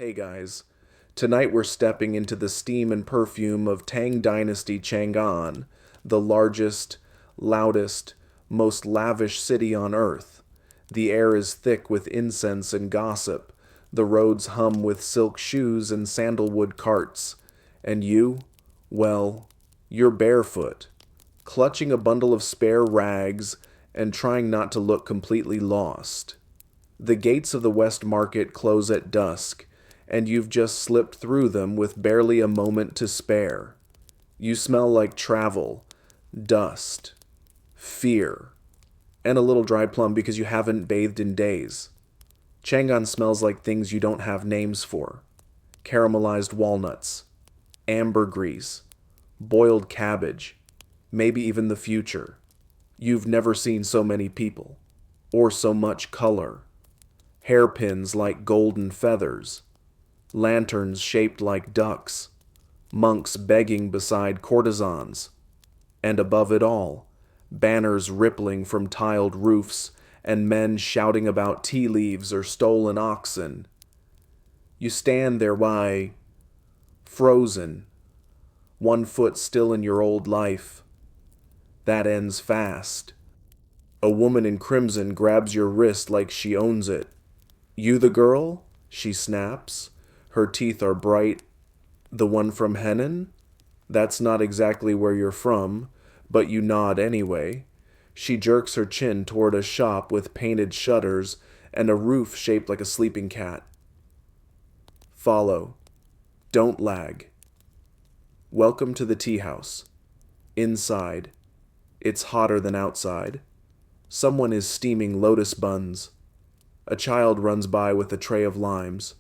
Hey guys, tonight we're stepping into the steam and perfume of Dynasty Chang'an, the largest, loudest, most lavish city on earth. The air is thick with incense and gossip, the roads hum with silk shoes and sandalwood carts, and you, well, you're barefoot, clutching a bundle of spare rags and trying not to look completely lost. The gates of the West Market close at dusk, and you've just slipped through them with barely a moment to spare. You smell like travel, dust, fear, and a little dry plum because you haven't bathed in days. Chang'an smells like things you don't have names for. Caramelized walnuts, ambergris, boiled cabbage, maybe even the future. You've never seen so many people, or so much color. Hairpins like golden feathers, lanterns shaped like ducks, monks begging beside courtesans, and above it all, banners rippling from tiled roofs and men shouting about tea leaves or stolen oxen. You stand there, why, frozen, one foot still in your old life. That ends fast. A woman in crimson grabs your wrist like she owns it. You the girl? She snaps. Her teeth are bright. The one from Henan? That's not exactly where you're from, but you nod anyway. She jerks her chin toward a shop with painted shutters and a roof shaped like a sleeping cat. Follow. Don't lag. Welcome to the Teahouse. Inside. It's hotter than outside. Someone is steaming lotus buns. A child runs by with a tray of limes.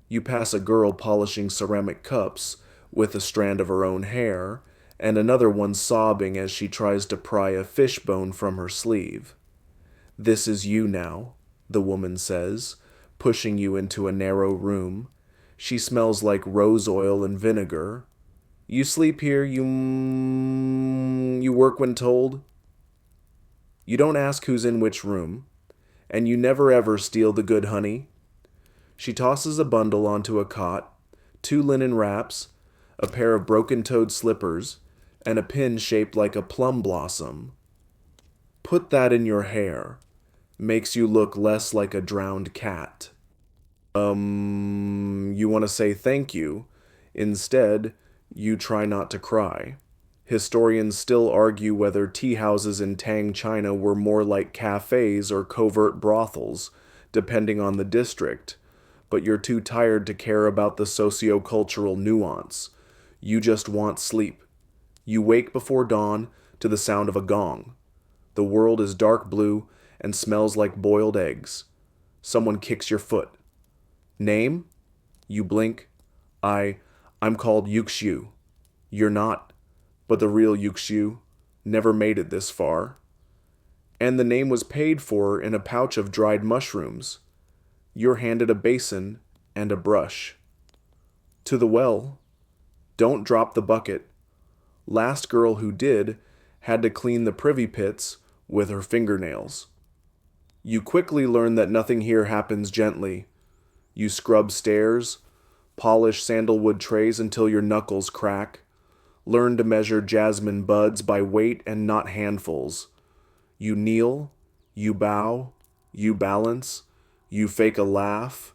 You pass a girl polishing ceramic cups with a strand of her own hair, and another one sobbing as she tries to pry a fishbone from her sleeve. This is you now, the woman says, pushing you into a narrow room. She smells like rose oil and vinegar. You sleep here, you work when told. You don't ask who's in which room, and you never ever steal the good honey. She tosses a bundle onto a cot, 2 linen wraps, a pair of broken-toed slippers, and a pin shaped like a plum blossom. Put that in your hair. Makes you look less like a drowned cat. You want to say thank you. Instead, you try not to cry. Historians still argue whether tea houses in Tang China were more like cafes or covert brothels, depending on the district, but you're too tired to care about the socio-cultural nuance. You just want sleep. You wake before dawn to the sound of a gong. The world is dark blue and smells like boiled eggs. Someone kicks your foot. Name? You blink. I'm called Yuxiu. You're not, but the real Yuxiu never made it this far. And the name was paid for in a pouch of dried mushrooms. You're handed a basin and a brush. To the well. Don't drop the bucket. Last girl who did had to clean the privy pits with her fingernails. You quickly learn that nothing here happens gently. You scrub stairs, polish sandalwood trays until your knuckles crack, learn to measure jasmine buds by weight and not handfuls. You kneel, you bow, you balance, you fake a laugh.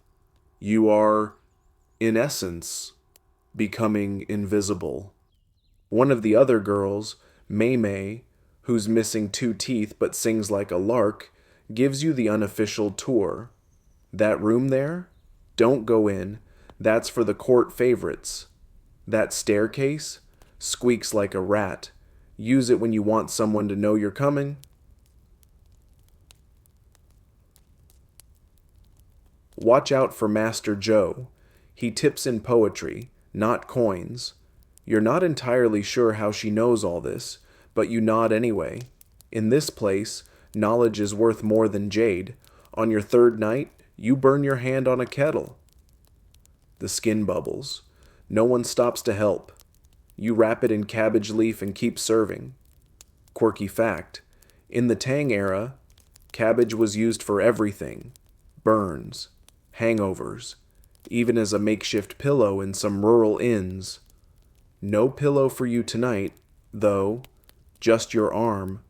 You are, in essence, becoming invisible. One of the other girls, Mei Mei, who's missing 2 teeth but sings like a lark, gives you the unofficial tour. That room there? Don't go in. That's for the court favorites. That staircase? Squeaks like a rat. Use it when you want someone to know you're coming. Watch out for Master Joe. He tips in poetry, not coins. You're not entirely sure how she knows all this, but you nod anyway. In this place, knowledge is worth more than jade. On your 3rd night, you burn your hand on a kettle. The skin bubbles. No one stops to help. You wrap it in cabbage leaf and keep serving. Quirky fact. In the Tang era, cabbage was used for everything. Burns, hangovers, even as a makeshift pillow in some rural inns. No pillow for you tonight, though, just your arm,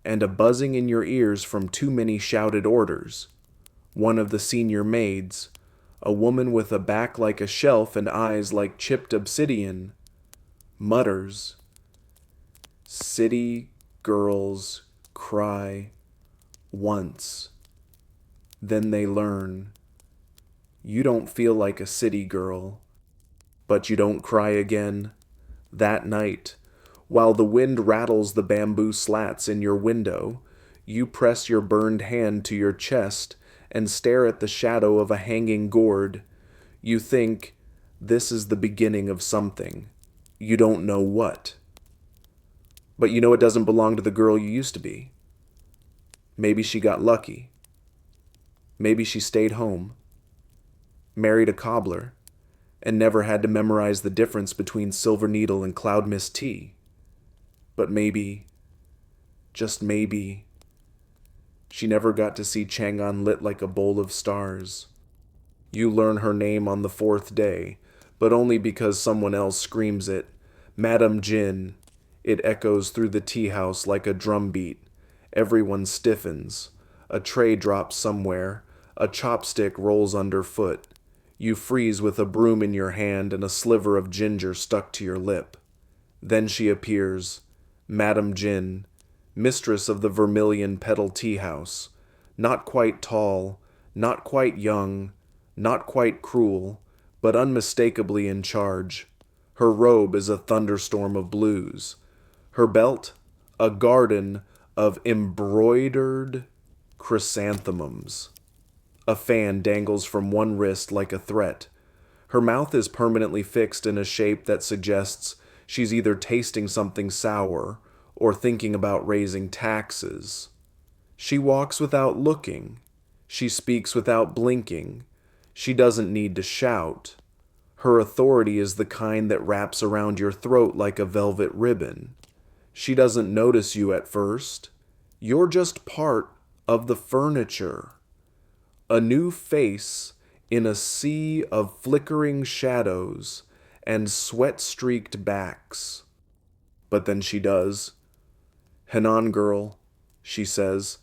and a buzzing in your ears from too many shouted orders. One of the senior maids, a woman with a back like a shelf and eyes like chipped obsidian, mutters, "City girls cry once. Then they learn. You don't feel like a city girl, but you don't cry again." That night, while the wind rattles the bamboo slats in your window, you press your burned hand to your chest and stare at the shadow of a hanging gourd. You think, this is the beginning of something. You don't know what. But you know it doesn't belong to the girl you used to be. Maybe she got lucky. Maybe she stayed home, married a cobbler, and never had to memorize the difference between silver needle and cloud mist tea. But maybe, just maybe, she never got to see Chang'an lit like a bowl of stars. You learn her name on the 4th day, but only because someone else screams it. Madam Jin. It echoes through the teahouse like a drumbeat. Everyone stiffens. A tray drops somewhere. A chopstick rolls underfoot. You freeze with a broom in your hand and a sliver of ginger stuck to your lip. Then she appears, Madam Jin, mistress of the vermilion petal teahouse, not quite tall, not quite young, not quite cruel, but unmistakably in charge. Her robe is a thunderstorm of blues. Her belt, a garden of embroidered chrysanthemums. A fan dangles from one wrist like a threat. Her mouth is permanently fixed in a shape that suggests she's either tasting something sour or thinking about raising taxes. She walks without looking. She speaks without blinking. She doesn't need to shout. Her authority is the kind that wraps around your throat like a velvet ribbon. She doesn't notice you at first. You're just part of the furniture. A new face in a sea of flickering shadows and sweat-streaked backs. But then she does. "Henan girl," she says.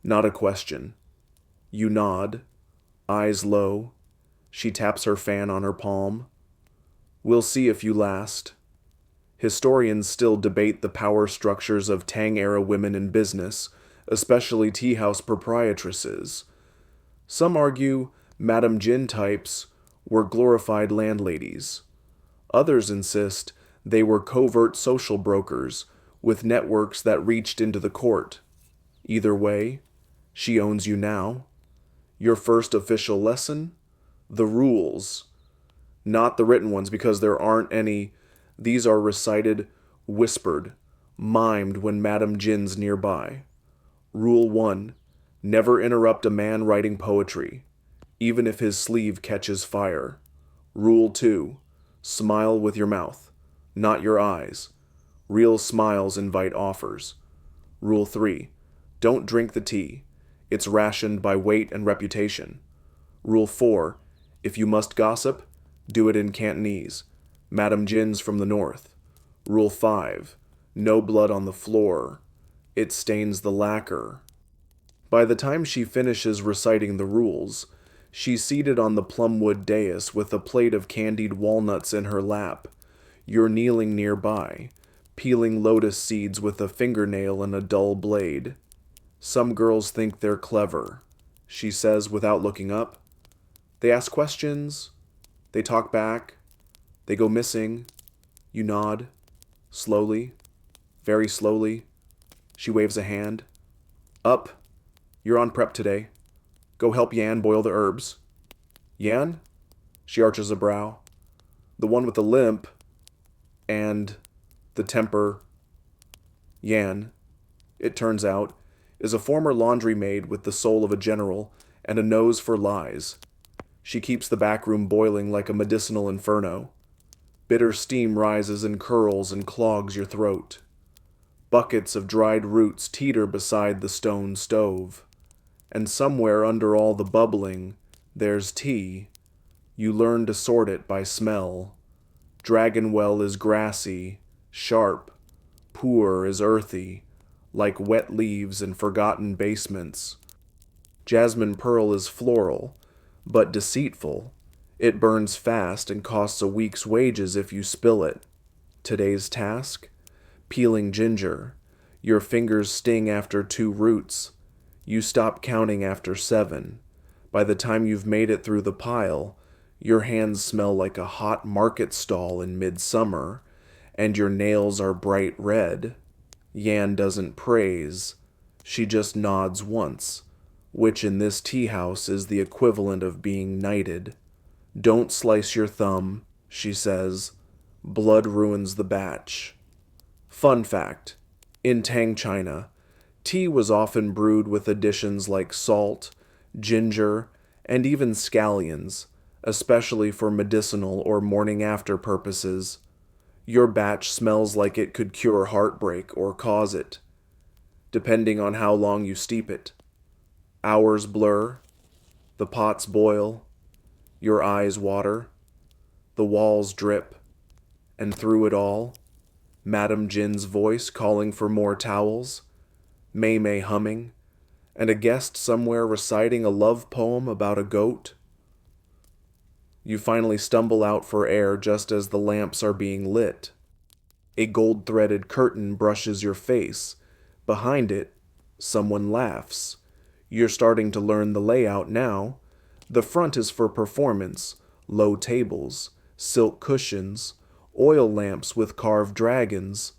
Not a question. You nod, eyes low. She taps her fan on her palm. "We'll see if you last." Historians still debate the power structures of Tang-era women in business, especially teahouse proprietresses. Some argue Madam Jin types were glorified landladies. Others insist they were covert social brokers with networks that reached into the court. Either way, she owns you now. Your first official lesson? The rules. Not the written ones, because there aren't any. These are recited, whispered, mimed when Madam Jin's nearby. Rule 1. Never interrupt a man writing poetry, even if his sleeve catches fire. Rule 2. Smile with your mouth, not your eyes. Real smiles invite offers. Rule 3. Don't drink the tea. It's rationed by weight and reputation. Rule 4. If you must gossip, do it in Cantonese. Madam Jin's from the north. Rule 5. No blood on the floor. It stains the lacquer. By the time she finishes reciting the rules, she's seated on the plumwood dais with a plate of candied walnuts in her lap. You're kneeling nearby, peeling lotus seeds with a fingernail and a dull blade. Some girls think they're clever, she says without looking up. They ask questions. They talk back. They go missing. You nod. Slowly. Very slowly. She waves a hand. Up. You're on prep today. Go help Yan boil the herbs. Yan? She arches a brow. The one with the limp and the temper. Yan, it turns out, is a former laundry maid with the soul of a general and a nose for lies. She keeps the back room boiling like a medicinal inferno. Bitter steam rises and curls and clogs your throat. Buckets of dried roots teeter beside the stone stove. And somewhere under all the bubbling, there's tea. You learn to sort it by smell. Dragonwell is grassy, sharp. Pu'er is earthy, like wet leaves in forgotten basements. Jasmine pearl is floral, but deceitful. It burns fast and costs a week's wages if you spill it. Today's task? Peeling ginger. Your fingers sting after 2 roots. You stop counting after 7. By the time you've made it through the pile, your hands smell like a hot market stall in midsummer, and your nails are bright red. Yan doesn't praise. She just nods once, which in this tea house is the equivalent of being knighted. Don't slice your thumb, she says. Blood ruins the batch. Fun fact: in Tang China, tea was often brewed with additions like salt, ginger, and even scallions, especially for medicinal or morning after purposes. Your batch smells like it could cure heartbreak or cause it, depending on how long you steep it. Hours blur, the pots boil, your eyes water, the walls drip, and through it all, Madame Jin's voice calling for more towels, Mei Mei humming, and a guest somewhere reciting a love poem about a goat. You finally stumble out for air just as the lamps are being lit. A gold-threaded curtain brushes your face. Behind it, someone laughs. You're starting to learn the layout now. The front is for performance, low tables, silk cushions, oil lamps with carved dragons.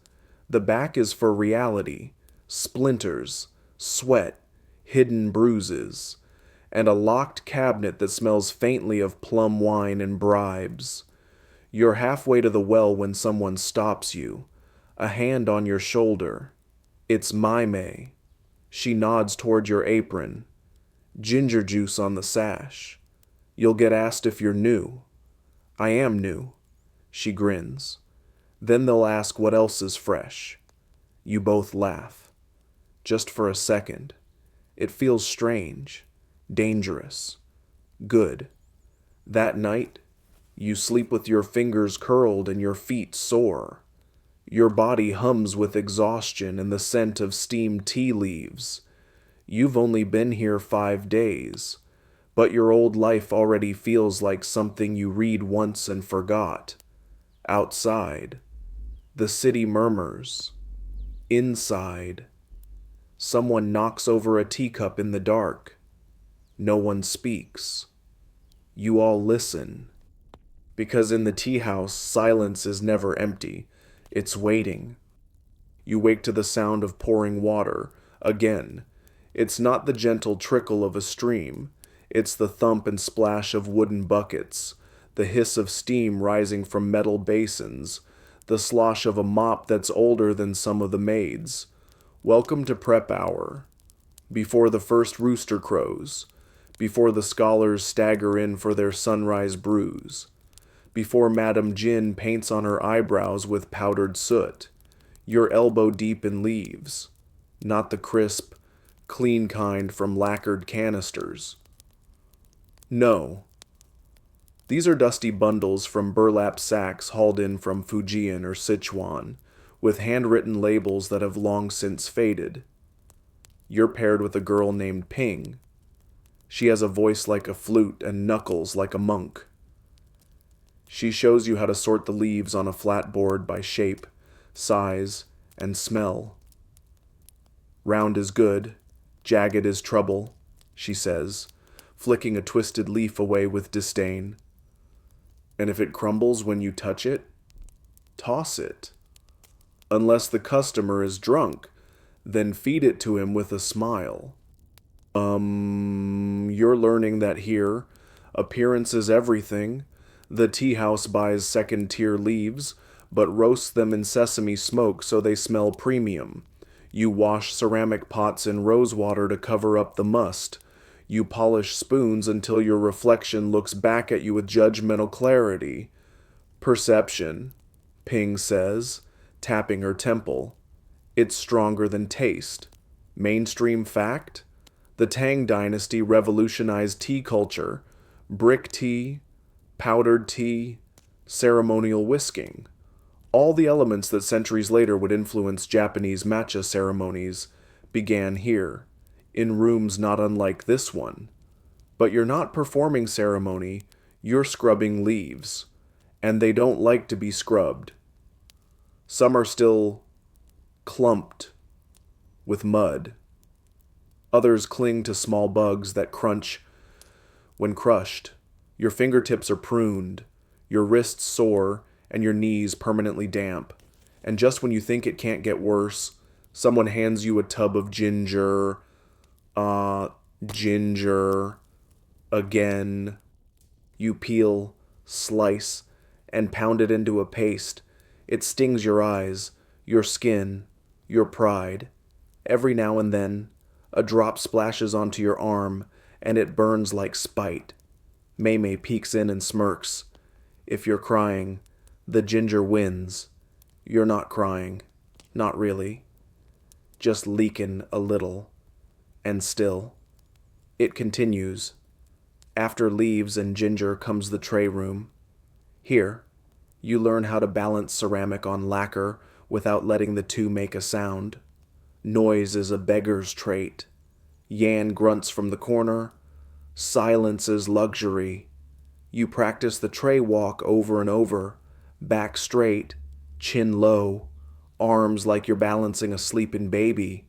The back is for reality, splinters, sweat, hidden bruises, and a locked cabinet that smells faintly of plum wine and bribes. You're halfway to the well when someone stops you, a hand on your shoulder. It's Mai Mei. She nods toward your apron. Ginger juice on the sash. You'll get asked if you're new. I am new. She grins. Then they'll ask what else is fresh. You both laugh. Just for a second. It feels strange, dangerous, good. That night, you sleep with your fingers curled and your feet sore. Your body hums with exhaustion and the scent of steamed tea leaves. You've only been here 5 days, but your old life already feels like something you read once and forgot. Outside, the city murmurs. Inside, someone knocks over a teacup in the dark. No one speaks. You all listen. Because in the tea house, silence is never empty. It's waiting. You wake to the sound of pouring water. Again, it's not the gentle trickle of a stream. It's the thump and splash of wooden buckets, the hiss of steam rising from metal basins, the slosh of a mop that's older than some of the maids. Welcome to prep hour. Before the first rooster crows. Before the scholars stagger in for their sunrise brews. Before Madame Jin paints on her eyebrows with powdered soot. You're elbow deep in leaves. Not the crisp, clean kind from lacquered canisters. No. These are dusty bundles from burlap sacks hauled in from Fujian or Sichuan, with handwritten labels that have long since faded. You're paired with a girl named Ping. She has a voice like a flute and knuckles like a monk. She shows you how to sort the leaves on a flat board by shape, size, and smell. Round is good, jagged is trouble, she says, flicking a twisted leaf away with disdain. And if it crumbles when you touch it, toss it. Unless the customer is drunk, then feed it to him with a smile. You're learning that here, appearance is everything. The tea house buys second-tier leaves, but roasts them in sesame smoke so they smell premium. You wash ceramic pots in rose water to cover up the must. You polish spoons until your reflection looks back at you with judgmental clarity. Perception, Ping says, tapping her temple. It's stronger than taste. Mainstream fact? The Tang Dynasty revolutionized tea culture. Brick tea, powdered tea, ceremonial whisking. All the elements that centuries later would influence Japanese matcha ceremonies began here, in rooms not unlike this one. But you're not performing ceremony, you're scrubbing leaves, and they don't like to be scrubbed. Some are still clumped with mud. Others cling to small bugs that crunch when crushed. Your fingertips are pruned, your wrists sore, and your knees permanently damp. And just when you think it can't get worse, someone hands you a tub of ginger, again. You peel, slice, and pound it into a paste. It stings your eyes, your skin, your pride. Every now and then, a drop splashes onto your arm, and it burns like spite. Mei peeks in and smirks. If you're crying, the ginger wins. You're not crying. Not really. Just leaking a little. And still. It continues. After leaves and ginger comes the tray room. Here, you learn how to balance ceramic on lacquer without letting the two make a sound. Noise is a beggar's trait. Yan grunts from the corner. Silence is luxury. You practice the tray walk over and over, back straight, chin low, arms like you're balancing a sleeping baby.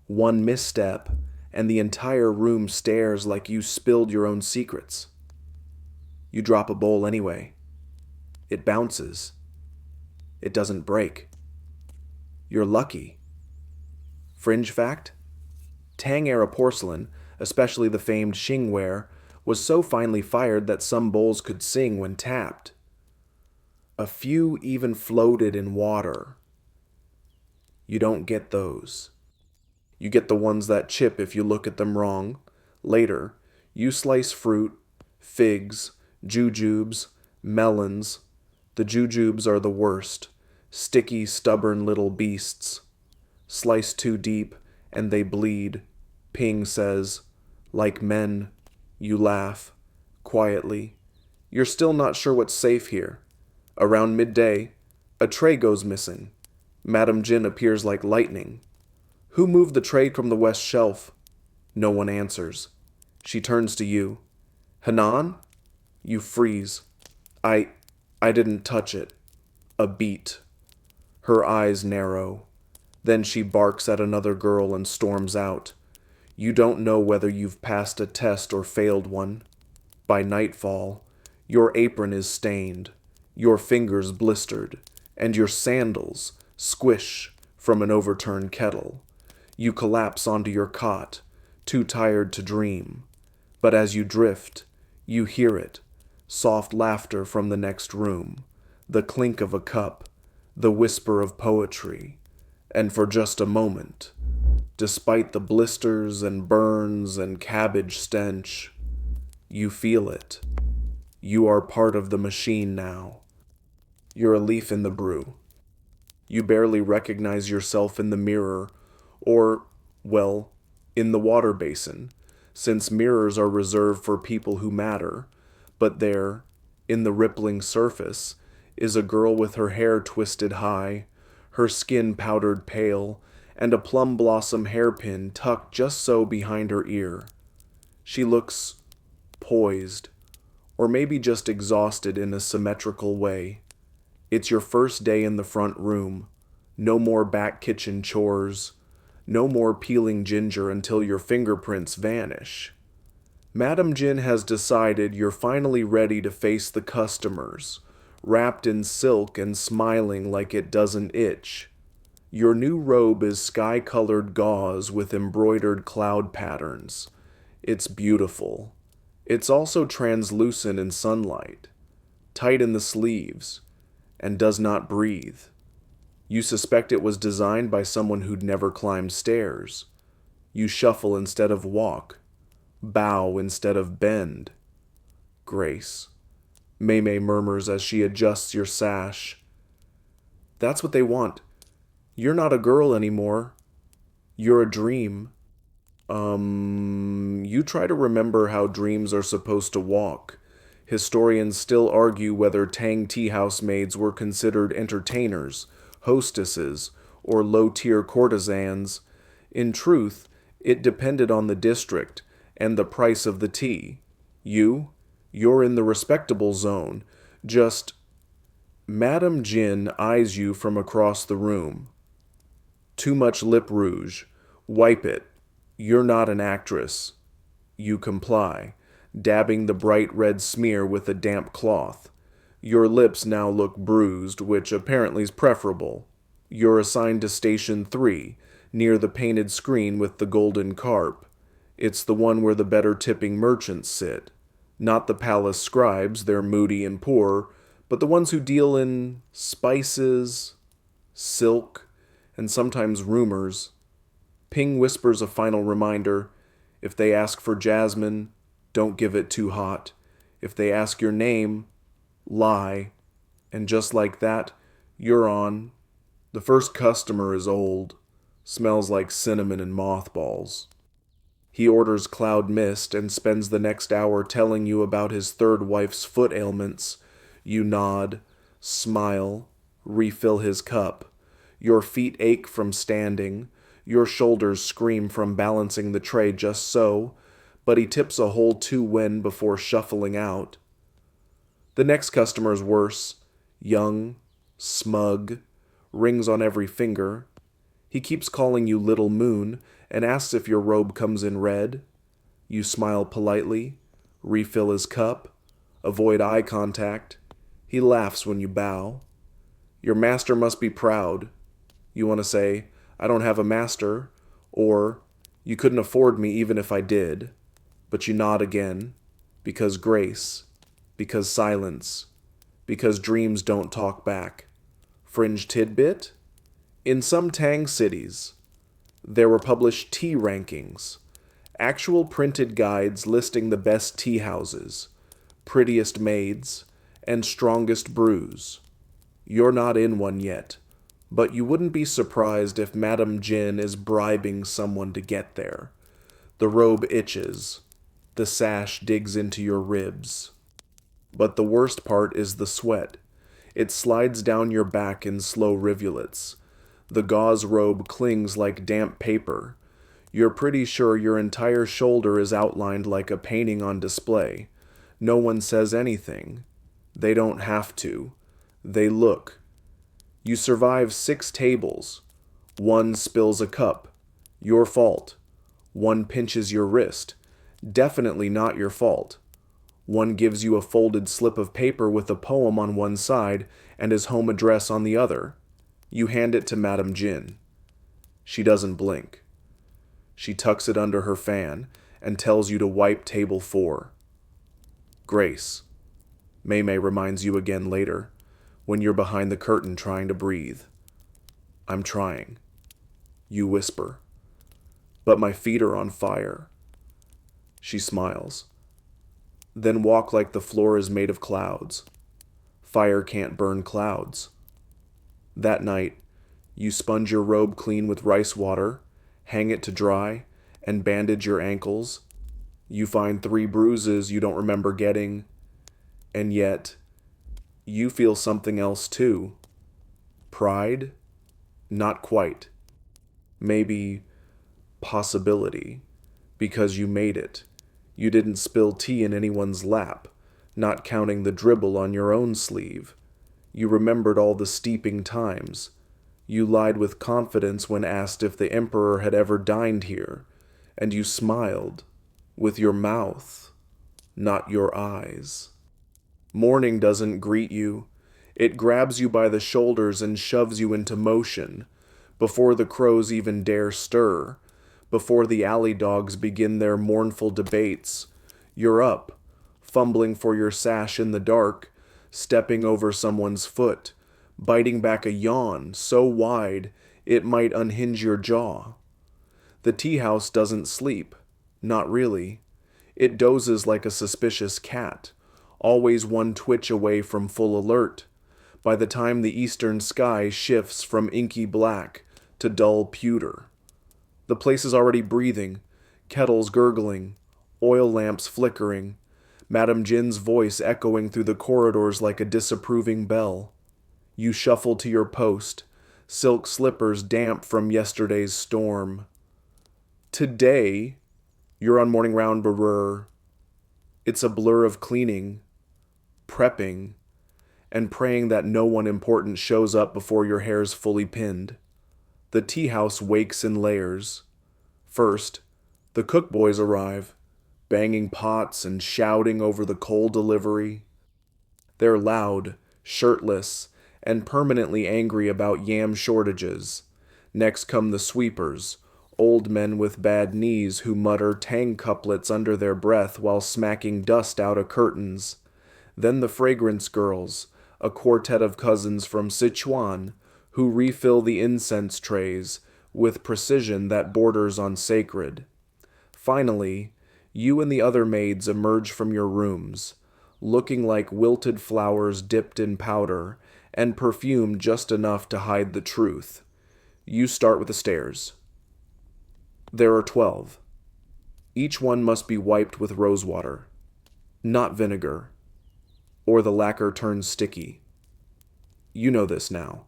One misstep, and the entire room stares like you spilled your own secrets. You drop a bowl anyway. It bounces. It doesn't break. You're lucky. Fringe fact? Tang-era porcelain, especially the famed Xingware, was so finely fired that some bowls could sing when tapped. A few even floated in water. You don't get those. You get the ones that chip if you look at them wrong. Later, you slice fruit, figs, jujubes, melons. The jujubes are the worst. Sticky, stubborn little beasts. Slice too deep, and they bleed. Ping says, like men. You laugh, quietly. You're still not sure what's safe here. Around midday, a tray goes missing. Madame Jin appears like lightning. Who moved the tray from the west shelf? No one answers. She turns to you. Hanan? You freeze. I didn't touch it. A beat. Her eyes narrow. Then she barks at another girl and storms out. You don't know whether you've passed a test or failed one. By nightfall, your apron is stained, your fingers blistered, and your sandals squish from an overturned kettle. You collapse onto your cot, too tired to dream. But as you drift, you hear it, soft laughter from the next room, the clink of a cup, the whisper of poetry, and for just a moment, despite the blisters and burns and cabbage stench, you feel it. You are part of the machine now. You're a leaf in the brew. You barely recognize yourself in the mirror, or, well, in the water basin, since mirrors are reserved for people who matter. But there, in the rippling surface, is a girl with her hair twisted high, her skin powdered pale, and a plum blossom hairpin tucked just so behind her ear. She looks poised, or maybe just exhausted in a symmetrical way. It's your first day in the front room. No more back kitchen chores. No more peeling ginger until your fingerprints vanish. Madame Jin has decided you're finally ready to face the customers, wrapped in silk and smiling like it doesn't itch. Your new robe is sky-colored gauze with embroidered cloud patterns. It's beautiful. It's also translucent in sunlight, tight in the sleeves, and does not breathe. You suspect it was designed by someone who'd never climbed stairs. You shuffle instead of walk, bow instead of bend. Grace. Mei murmurs as she adjusts your sash. That's what they want. You're not a girl anymore. You're a dream. You try to remember how dreams are supposed to walk. Historians still argue whether Tang Teahouse maids were considered entertainers, hostesses, or low-tier courtesans. In truth, it depended on the district and the price of the tea. You're in the respectable zone. Just, Madame Jin eyes you from across the room. Too much lip rouge. Wipe it. You're not an actress. You comply, dabbing the bright red smear with a damp cloth. Your lips now look bruised, which apparently is preferable. You're assigned to Station 3, near the painted screen with the golden carp. It's the one where the better tipping merchants sit. Not the palace scribes, they're moody and poor, but the ones who deal in spices, silk, and sometimes rumors. Ping whispers a final reminder. If they ask for jasmine, don't give it too hot. If they ask your name, lie. And just like that, you're on. The first customer is old. Smells like cinnamon and mothballs. He orders cloud mist and spends the next hour telling you about his third wife's foot ailments. You nod, smile, refill his cup. Your feet ache from standing. Your shoulders scream from balancing the tray just so, but he tips a whole 2 wen before shuffling out. The next customer's worse. Young, smug, rings on every finger. He keeps calling you Little Moon and asks if your robe comes in red. You smile politely, refill his cup, avoid eye contact. He laughs when you bow. Your master must be proud. You want to say, I don't have a master, or you couldn't afford me even if I did. But you nod again, because grace, because silence, because dreams don't talk back. Fringe tidbit? In some Tang cities, there were published tea rankings, actual printed guides listing the best tea houses, prettiest maids, and strongest brews. You're not in one yet, but you wouldn't be surprised if Madame Jin is bribing someone to get there. The robe itches. The sash digs into your ribs. But the worst part is the sweat. It slides down your back in slow rivulets. The gauze robe clings like damp paper. You're pretty sure your entire shoulder is outlined like a painting on display. No one says anything. They don't have to. They look. You survive 6 tables. 1 spills a cup. Your fault. 1 pinches your wrist. Definitely not your fault. 1 gives you a folded slip of paper with a poem on one side and his home address on the other. You hand it to Madame Jin. She doesn't blink. She tucks it under her fan and tells you to wipe table 4. Grace. Mei reminds you again later, when you're behind the curtain trying to breathe. I'm trying. You whisper. But my feet are on fire. She smiles. Then walk like the floor is made of clouds. Fire can't burn clouds. That night, you sponge your robe clean with rice water, hang it to dry, and bandage your ankles. You find 3 bruises you don't remember getting, and yet, you feel something else too. Pride? Not quite. Maybe possibility, because you made it. You didn't spill tea in anyone's lap, not counting the dribble on your own sleeve. You remembered all the steeping times. You lied with confidence when asked if the emperor had ever dined here, and you smiled, with your mouth, not your eyes. Morning doesn't greet you. It grabs you by the shoulders and shoves you into motion, before the crows even dare stir, before the alley dogs begin their mournful debates. You're up, fumbling for your sash in the dark, stepping over someone's foot, biting back a yawn so wide it might unhinge your jaw. The tea house doesn't sleep. Not really. It dozes like a suspicious cat, always 1 twitch away from full alert. By the time the eastern sky shifts from inky black to dull pewter. The place is already breathing, kettles gurgling, oil lamps flickering. Madame Jin's voice echoing through the corridors like a disapproving bell. You shuffle to your post, silk slippers damp from yesterday's storm. Today, you're on morning round brr. It's a blur of cleaning, prepping, and praying that no one important shows up before your hair's fully pinned. The tea house wakes in layers. First, the cook boys arrive, banging pots and shouting over the coal delivery. They're loud, shirtless, and permanently angry about yam shortages. Next come the sweepers, old men with bad knees who mutter Tang couplets under their breath while smacking dust out of curtains. Then the fragrance girls, a quartet of cousins from Sichuan, who refill the incense trays with precision that borders on sacred. Finally, you and the other maids emerge from your rooms, looking like wilted flowers dipped in powder and perfumed just enough to hide the truth. You start with the stairs. There are 12. Each one must be wiped with rosewater, not vinegar, or the lacquer turns sticky. You know this now,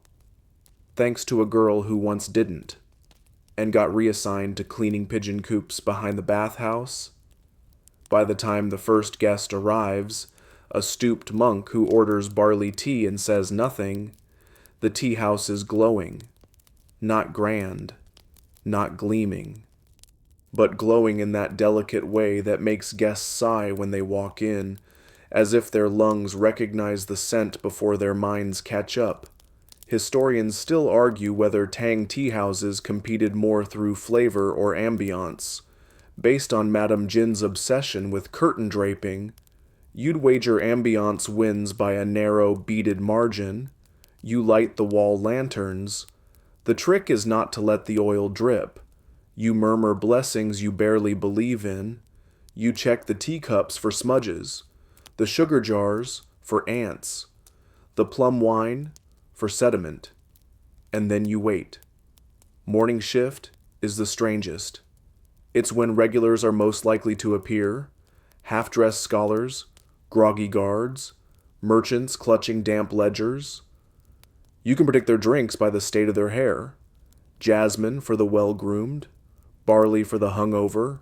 thanks to a girl who once didn't, and got reassigned to cleaning pigeon coops behind the bathhouse. By the time the first guest arrives, a stooped monk who orders barley tea and says nothing, the tea house is glowing, not grand, not gleaming, but glowing in that delicate way that makes guests sigh when they walk in, as if their lungs recognize the scent before their minds catch up. Historians still argue whether Tang tea houses competed more through flavor or ambiance. Based on Madame Jin's obsession with curtain draping, you'd wager ambiance wins by a narrow, beaded margin. You light the wall lanterns. The trick is not to let the oil drip. You murmur blessings you barely believe in. You check the teacups for smudges, the sugar jars for ants, the plum wine for sediment, and then you wait. Morning shift is the strangest. It's when regulars are most likely to appear, half-dressed scholars, groggy guards, merchants clutching damp ledgers. You can predict their drinks by the state of their hair. Jasmine for the well-groomed, barley for the hungover,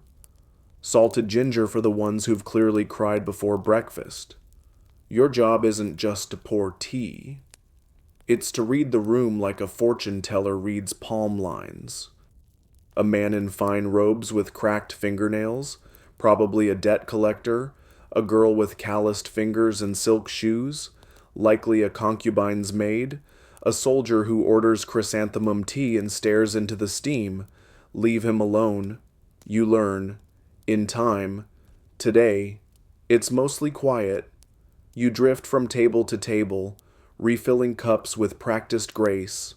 salted ginger for the ones who've clearly cried before breakfast. Your job isn't just to pour tea. It's to read the room like a fortune teller reads palm lines. A man in fine robes with cracked fingernails, probably a debt collector, a girl with calloused fingers and silk shoes, likely a concubine's maid, a soldier who orders chrysanthemum tea and stares into the steam. Leave him alone. You learn. In time. Today. It's mostly quiet. You drift from table to table, refilling cups with practiced grace.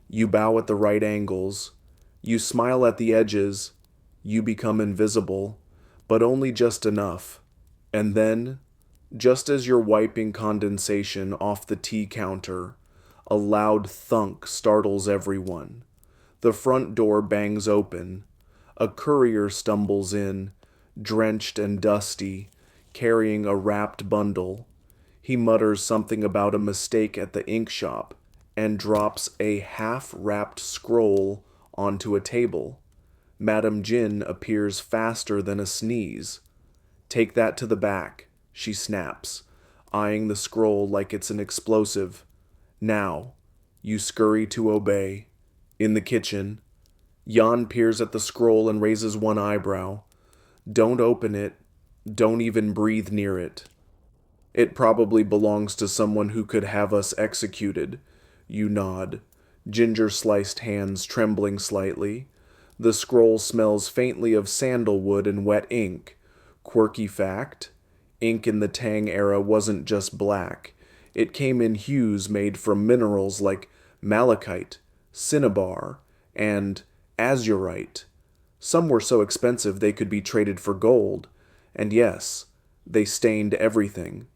You bow at the right angles. You smile at the edges. You become invisible, but only just enough. And then, just as you're wiping condensation off the tea counter, a loud thunk startles everyone. The front door bangs open. A courier stumbles in, drenched and dusty, carrying a wrapped bundle. He mutters something about a mistake at the ink shop and drops a half-wrapped scroll onto a table. Madame Jin appears faster than a sneeze. Take that to the back, she snaps, eyeing the scroll like it's an explosive. Now, you scurry to obey. In the kitchen, Jan peers at the scroll and raises one eyebrow. Don't open it. Don't even breathe near it. It probably belongs to someone who could have us executed. You nod, ginger-sliced hands trembling slightly. The scroll smells faintly of sandalwood and wet ink. Quirky fact, ink in the Tang era wasn't just black. It came in hues made from minerals like malachite, cinnabar, and azurite. Some were so expensive they could be traded for gold. And yes, they stained everything.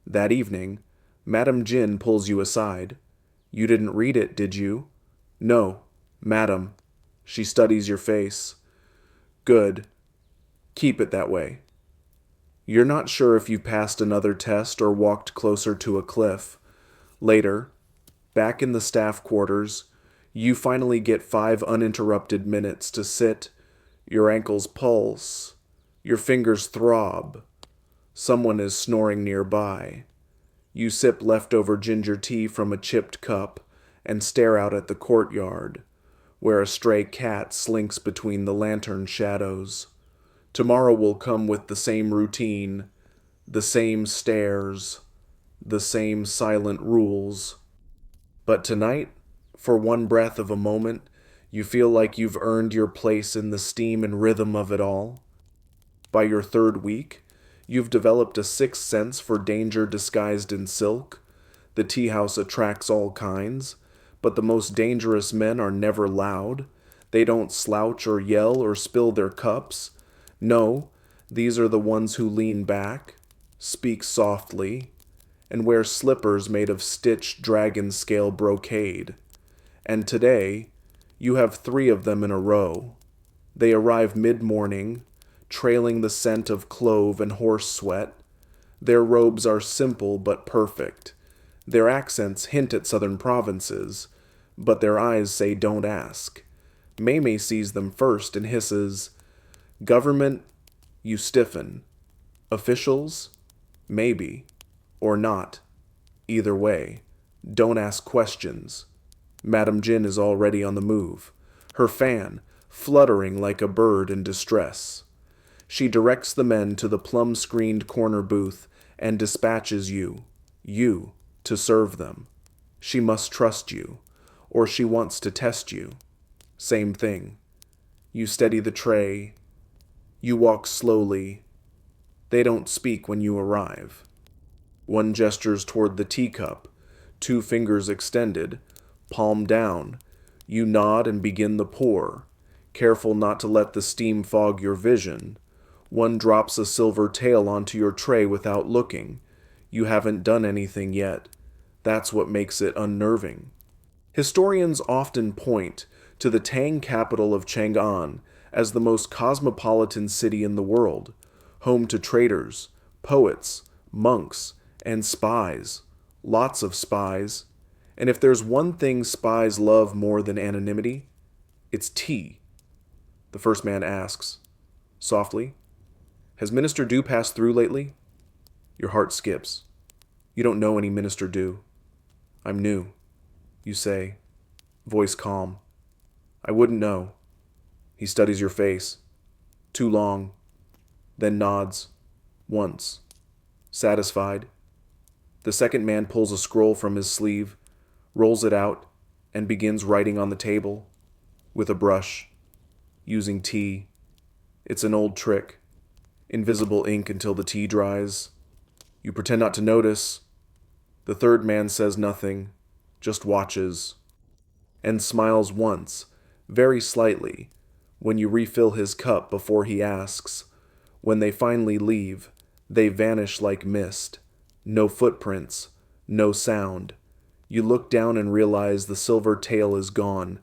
That evening, Madame Jin pulls you aside. You didn't read it, did you? No, madam. She studies your face. Good. Keep it that way. You're not sure if you passed another test or walked closer to a cliff. Later, back in the staff quarters, you finally get 5 uninterrupted minutes to sit, your ankles pulse, your fingers throb. Someone is snoring nearby. You sip leftover ginger tea from a chipped cup and stare out at the courtyard, where a stray cat slinks between the lantern shadows. Tomorrow will come with the same routine, the same stairs, the same silent rules. But tonight, for one breath of a moment, you feel like you've earned your place in the steam and rhythm of it all. By your third week, you've developed a sixth sense for danger disguised in silk. The Teahouse attracts all kinds, but the most dangerous men are never loud. They don't slouch or yell or spill their cups. No, these are the ones who lean back, speak softly, and wear slippers made of stitched dragon scale brocade. And today, you have 3 of them in a row. They arrive mid-morning, trailing the scent of clove and horse sweat. Their robes are simple but perfect. Their accents hint at southern provinces, but their eyes say don't ask. Maymay sees them first and hisses, "Government," you stiffen. "Officials," maybe, or not. Either way, don't ask questions. Madame Jin is already on the move, her fan fluttering like a bird in distress. She directs the men to the plum-screened corner booth and dispatches you, to serve them. She must trust you, or she wants to test you. Same thing. You steady the tray. You walk slowly. They don't speak when you arrive. One gestures toward the teacup, 2 fingers extended, palm down. You nod and begin the pour, careful not to let the steam fog your vision. One drops a silver tail onto your tray without looking. You haven't done anything yet. That's what makes it unnerving. Historians often point to the Tang capital of Chang'an as the most cosmopolitan city in the world, home to traders, poets, monks, and spies. Lots of spies. And if there's one thing spies love more than anonymity, it's tea. The first man asks, softly, "Has Minister Du passed through lately?" Your heart skips. You don't know any Minister Du. "I'm new," you say, voice calm. "I wouldn't know." He studies your face. Too long. Then nods. Once. Satisfied. The second man pulls a scroll from his sleeve, rolls it out, and begins writing on the table, with a brush, using tea. It's an old trick. Invisible ink until the tea dries. You pretend not to notice. The third man says nothing, just watches, and smiles once, very slightly, when you refill his cup before he asks. When they finally leave, they vanish like mist. No footprints, no sound. You look down and realize the silver tail is gone.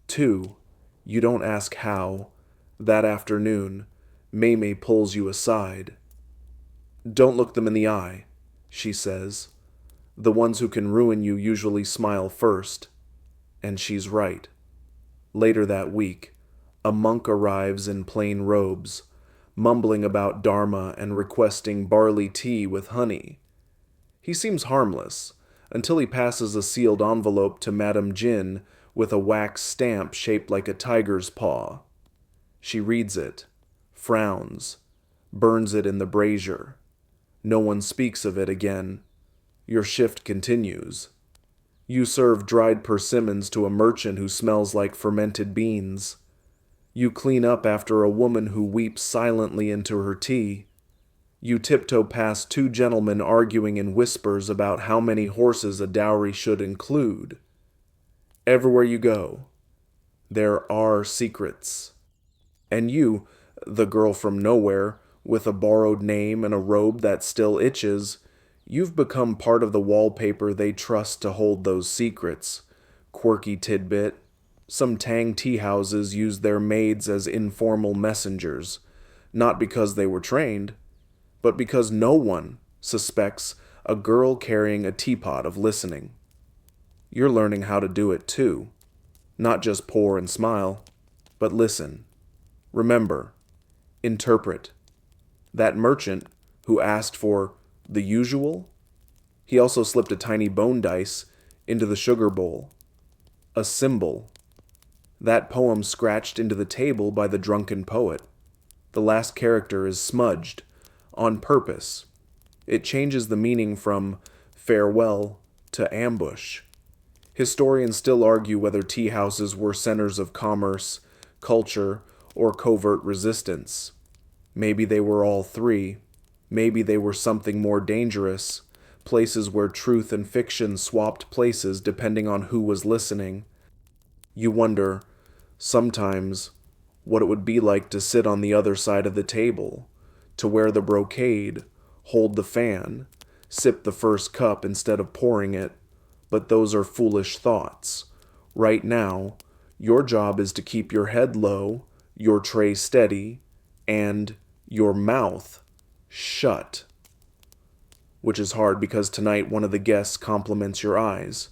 2, you don't ask how. That afternoon, Maymay pulls you aside. "Don't look them in the eye," she says. "The ones who can ruin you usually smile first." And she's right. Later that week, a monk arrives in plain robes, mumbling about Dharma and requesting barley tea with honey. He seems harmless, until he passes a sealed envelope to Madame Jin with a wax stamp shaped like a tiger's paw. She reads it, frowns, burns it in the brazier. No one speaks of it again. Your shift continues. You serve dried persimmons to a merchant who smells like fermented beans. You clean up after a woman who weeps silently into her tea. You tiptoe past 2 gentlemen arguing in whispers about how many horses a dowry should include. Everywhere you go, there are secrets. And you, the girl from nowhere, with a borrowed name and a robe that still itches, you've become part of the wallpaper they trust to hold those secrets. Quirky tidbit. Some Tang tea houses use their maids as informal messengers, not because they were trained, but because no one suspects a girl carrying a teapot of listening. You're learning how to do it too. Not just pour and smile, but listen. Remember. Interpret. That merchant who asked for the usual, he also slipped a tiny bone dice into the sugar bowl. A symbol. That poem scratched into the table by the drunken poet. The last character is smudged, on purpose. It changes the meaning from farewell to ambush. Historians still argue whether tea houses were centers of commerce, culture, or covert resistance. Maybe they were all three. Maybe they were something more dangerous, places where truth and fiction swapped places depending on who was listening. You wonder, sometimes, what it would be like to sit on the other side of the table, to wear the brocade, hold the fan, sip the first cup instead of pouring it. But those are foolish thoughts. Right now, your job is to keep your head low, your tray steady, and your mouth shut. Which is hard because tonight one of the guests compliments your eyes.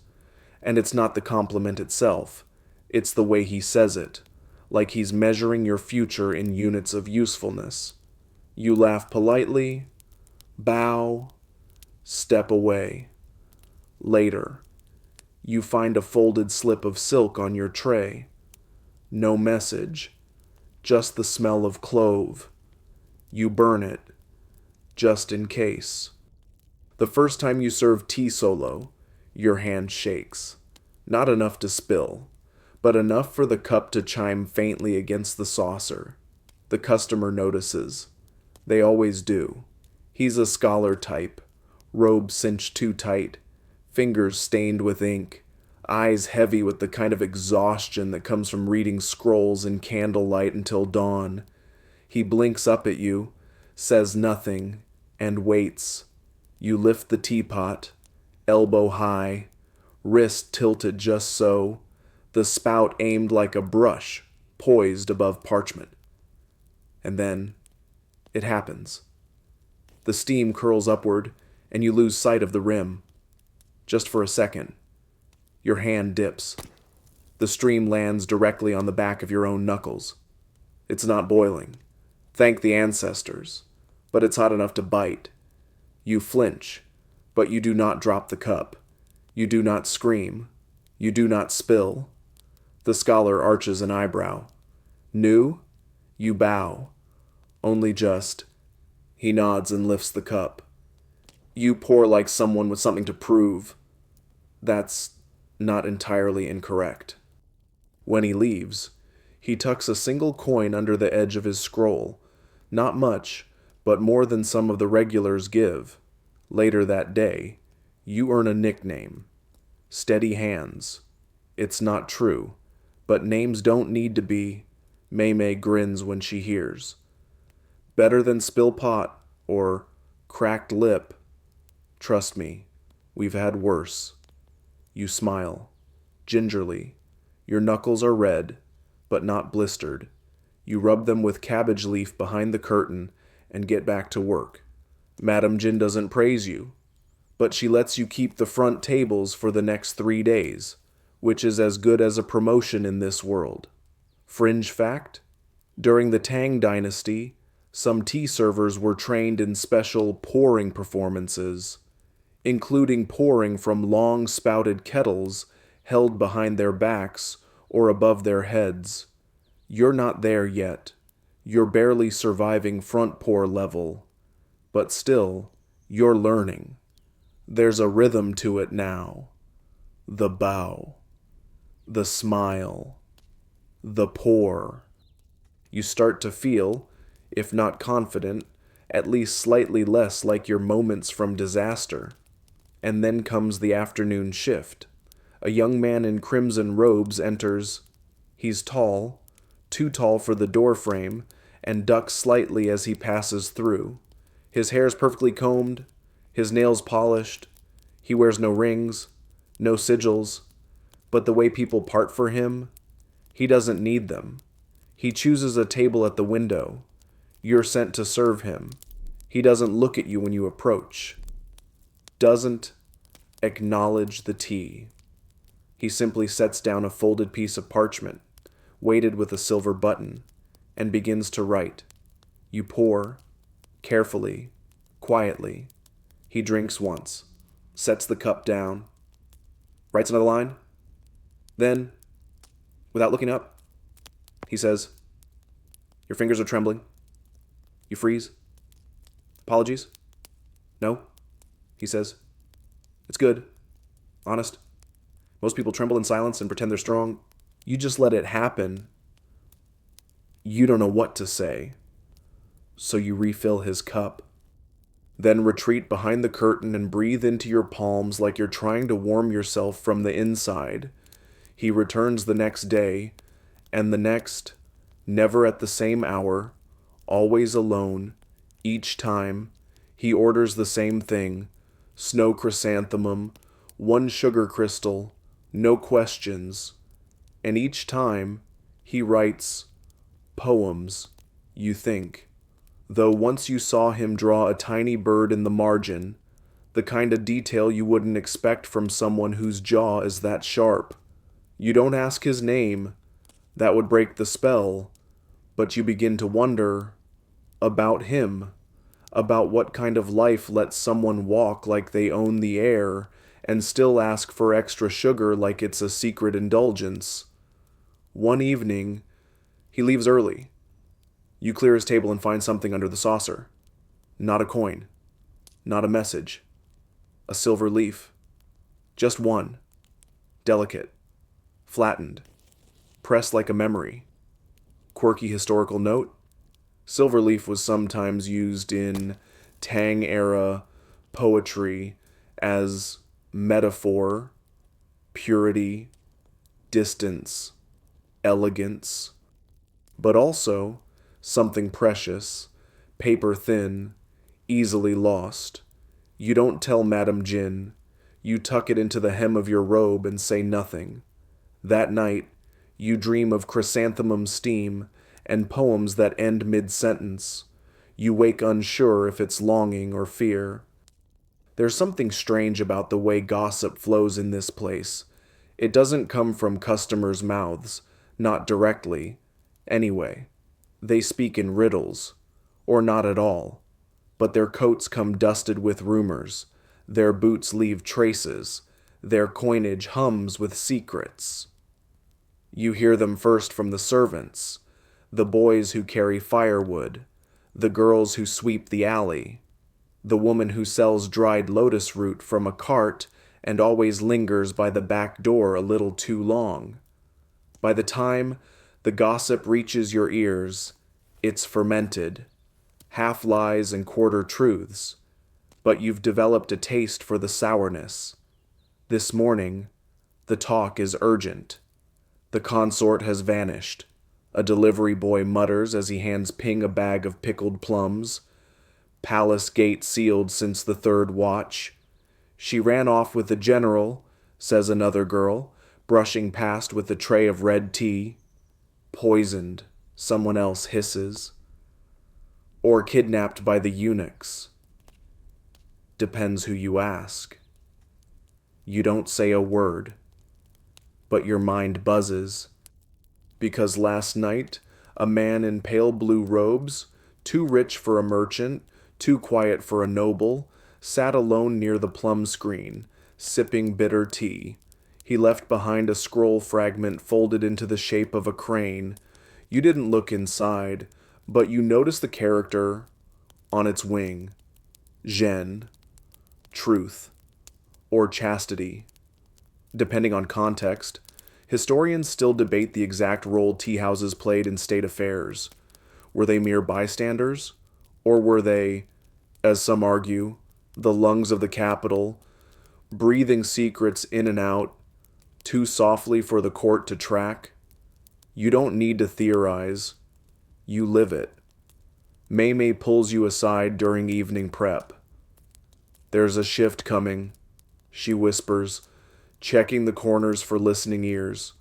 And it's not the compliment itself. It's the way he says it, like he's measuring your future in units of usefulness. You laugh politely, bow, step away. Later, you find a folded slip of silk on your tray. No message, just the smell of clove. You burn it, just in case. The first time you serve tea solo, your hand shakes. Not enough to spill, but enough for the cup to chime faintly against the saucer. The customer notices. They always do. He's a scholar type, robe cinched too tight, fingers stained with ink, eyes heavy with the kind of exhaustion that comes from reading scrolls in candlelight until dawn. He blinks up at you, says nothing, and waits. You lift the teapot, elbow high, wrist tilted just so, the spout aimed like a brush, poised above parchment. And then, it happens. The steam curls upward, and you lose sight of the rim. Just for a second. Your hand dips. The stream lands directly on the back of your own knuckles. It's not boiling. Thank the ancestors. But it's hot enough to bite. You flinch, but you do not drop the cup. You do not scream. You do not spill. The scholar arches an eyebrow. New? You bow. Only just. He nods and lifts the cup. You pour like someone with something to prove. That's not entirely incorrect. When he leaves, he tucks a single coin under the edge of his scroll. Not much, but more than some of the regulars give. Later that day, you earn a nickname. Steady Hands. It's not true, but names don't need to be. May grins when she hears. Better than spill pot or cracked lip. Trust me, we've had worse. You smile, gingerly. Your knuckles are red, but not blistered. You rub them with cabbage leaf behind the curtain and get back to work. Madam Jin doesn't praise you, but she lets you keep the front tables for the next 3 days, which is as good as a promotion in this world. Fringe fact? During the Tang Dynasty, some tea servers were trained in special pouring performances, including pouring from long-spouted kettles held behind their backs or above their heads. You're not there yet. You're barely surviving front pour level. But still, you're learning. There's a rhythm to it now. The bow. The smile. The pour. You start to feel, if not confident, at least slightly less like your moments from disaster. And then comes the afternoon shift. A young man in crimson robes enters. He's tall, too tall for the doorframe, and ducks slightly as he passes through. His hair's perfectly combed, his nails polished. He wears no rings, no sigils. But the way people part for him, he doesn't need them. He chooses a table at the window. You're sent to serve him. He doesn't look at you when you approach, doesn't acknowledge the tea. He simply sets down a folded piece of parchment, weighted with a silver button, and begins to write. You pour, carefully, quietly. He drinks once, sets the cup down, writes another line. Then, without looking up, he says, your fingers are trembling. You freeze. Apologies? No? He says, it's good. Honest. Most people tremble in silence and pretend they're strong. You just let it happen. You don't know what to say. So you refill his cup. Then retreat behind the curtain and breathe into your palms like you're trying to warm yourself from the inside. He returns the next day, and the next, never at the same hour, always alone, each time. He orders the same thing, snow chrysanthemum, 1 sugar crystal, no questions. And each time, he writes poems, you think. Though once you saw him draw a tiny bird in the margin, the kind of detail you wouldn't expect from someone whose jaw is that sharp. You don't ask his name, that would break the spell, but you begin to wonder about him, about what kind of life lets someone walk like they own the air and still ask for extra sugar like it's a secret indulgence. One evening, he leaves early. You clear his table and find something under the saucer. Not a coin. Not a message. A silver leaf. Just one. Delicate. Flattened. Pressed like a memory. Quirky historical note. Silver leaf was sometimes used in Tang-era poetry as metaphor, purity, distance, elegance, but also something precious, paper thin, easily lost. You don't tell Madame Jin. You tuck it into the hem of your robe and say nothing. That night, you dream of chrysanthemum steam and poems that end mid-sentence. You wake unsure if it's longing or fear. There's something strange about the way gossip flows in this place. It doesn't come from customers' mouths, not directly. Anyway, they speak in riddles, or not at all. But their coats come dusted with rumors. Their boots leave traces. Their coinage hums with secrets. You hear them first from the servants, the boys who carry firewood, the girls who sweep the alley, the woman who sells dried lotus root from a cart and always lingers by the back door a little too long. By the time the gossip reaches your ears, it's fermented, half lies and quarter truths, but you've developed a taste for the sourness. This morning, the talk is urgent. The consort has vanished. A delivery boy mutters as he hands Ping a bag of pickled plums. Palace gate sealed since the 3rd watch. She ran off with the general, says another girl, brushing past with a tray of red tea. Poisoned, someone else hisses. Or kidnapped by the eunuchs. Depends who you ask. You don't say a word, but your mind buzzes. Because last night, a man in pale blue robes, too rich for a merchant, too quiet for a noble, sat alone near the plum screen, sipping bitter tea. He left behind a scroll fragment folded into the shape of a crane. You didn't look inside, but you noticed the character on its wing. Zhen, truth, or chastity. Depending on context, historians still debate the exact role tea houses played in state affairs. Were they mere bystanders? Or were they, as some argue, the lungs of the capital, breathing secrets in and out, too softly for the court to track? You don't need to theorize. You live it. Mei pulls you aside during evening prep. There's a shift coming, she whispers, checking the corners for listening ears.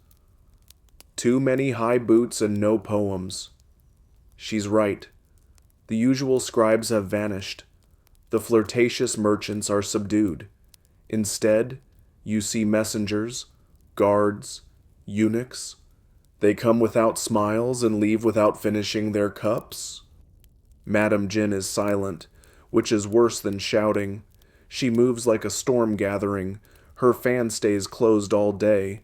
Too many high boots and no poems. She's right. The usual scribes have vanished. The flirtatious merchants are subdued. Instead, you see messengers, guards, eunuchs. They come without smiles and leave without finishing their cups. Madame Jin is silent, which is worse than shouting. She moves like a storm gathering. Her fan stays closed all day.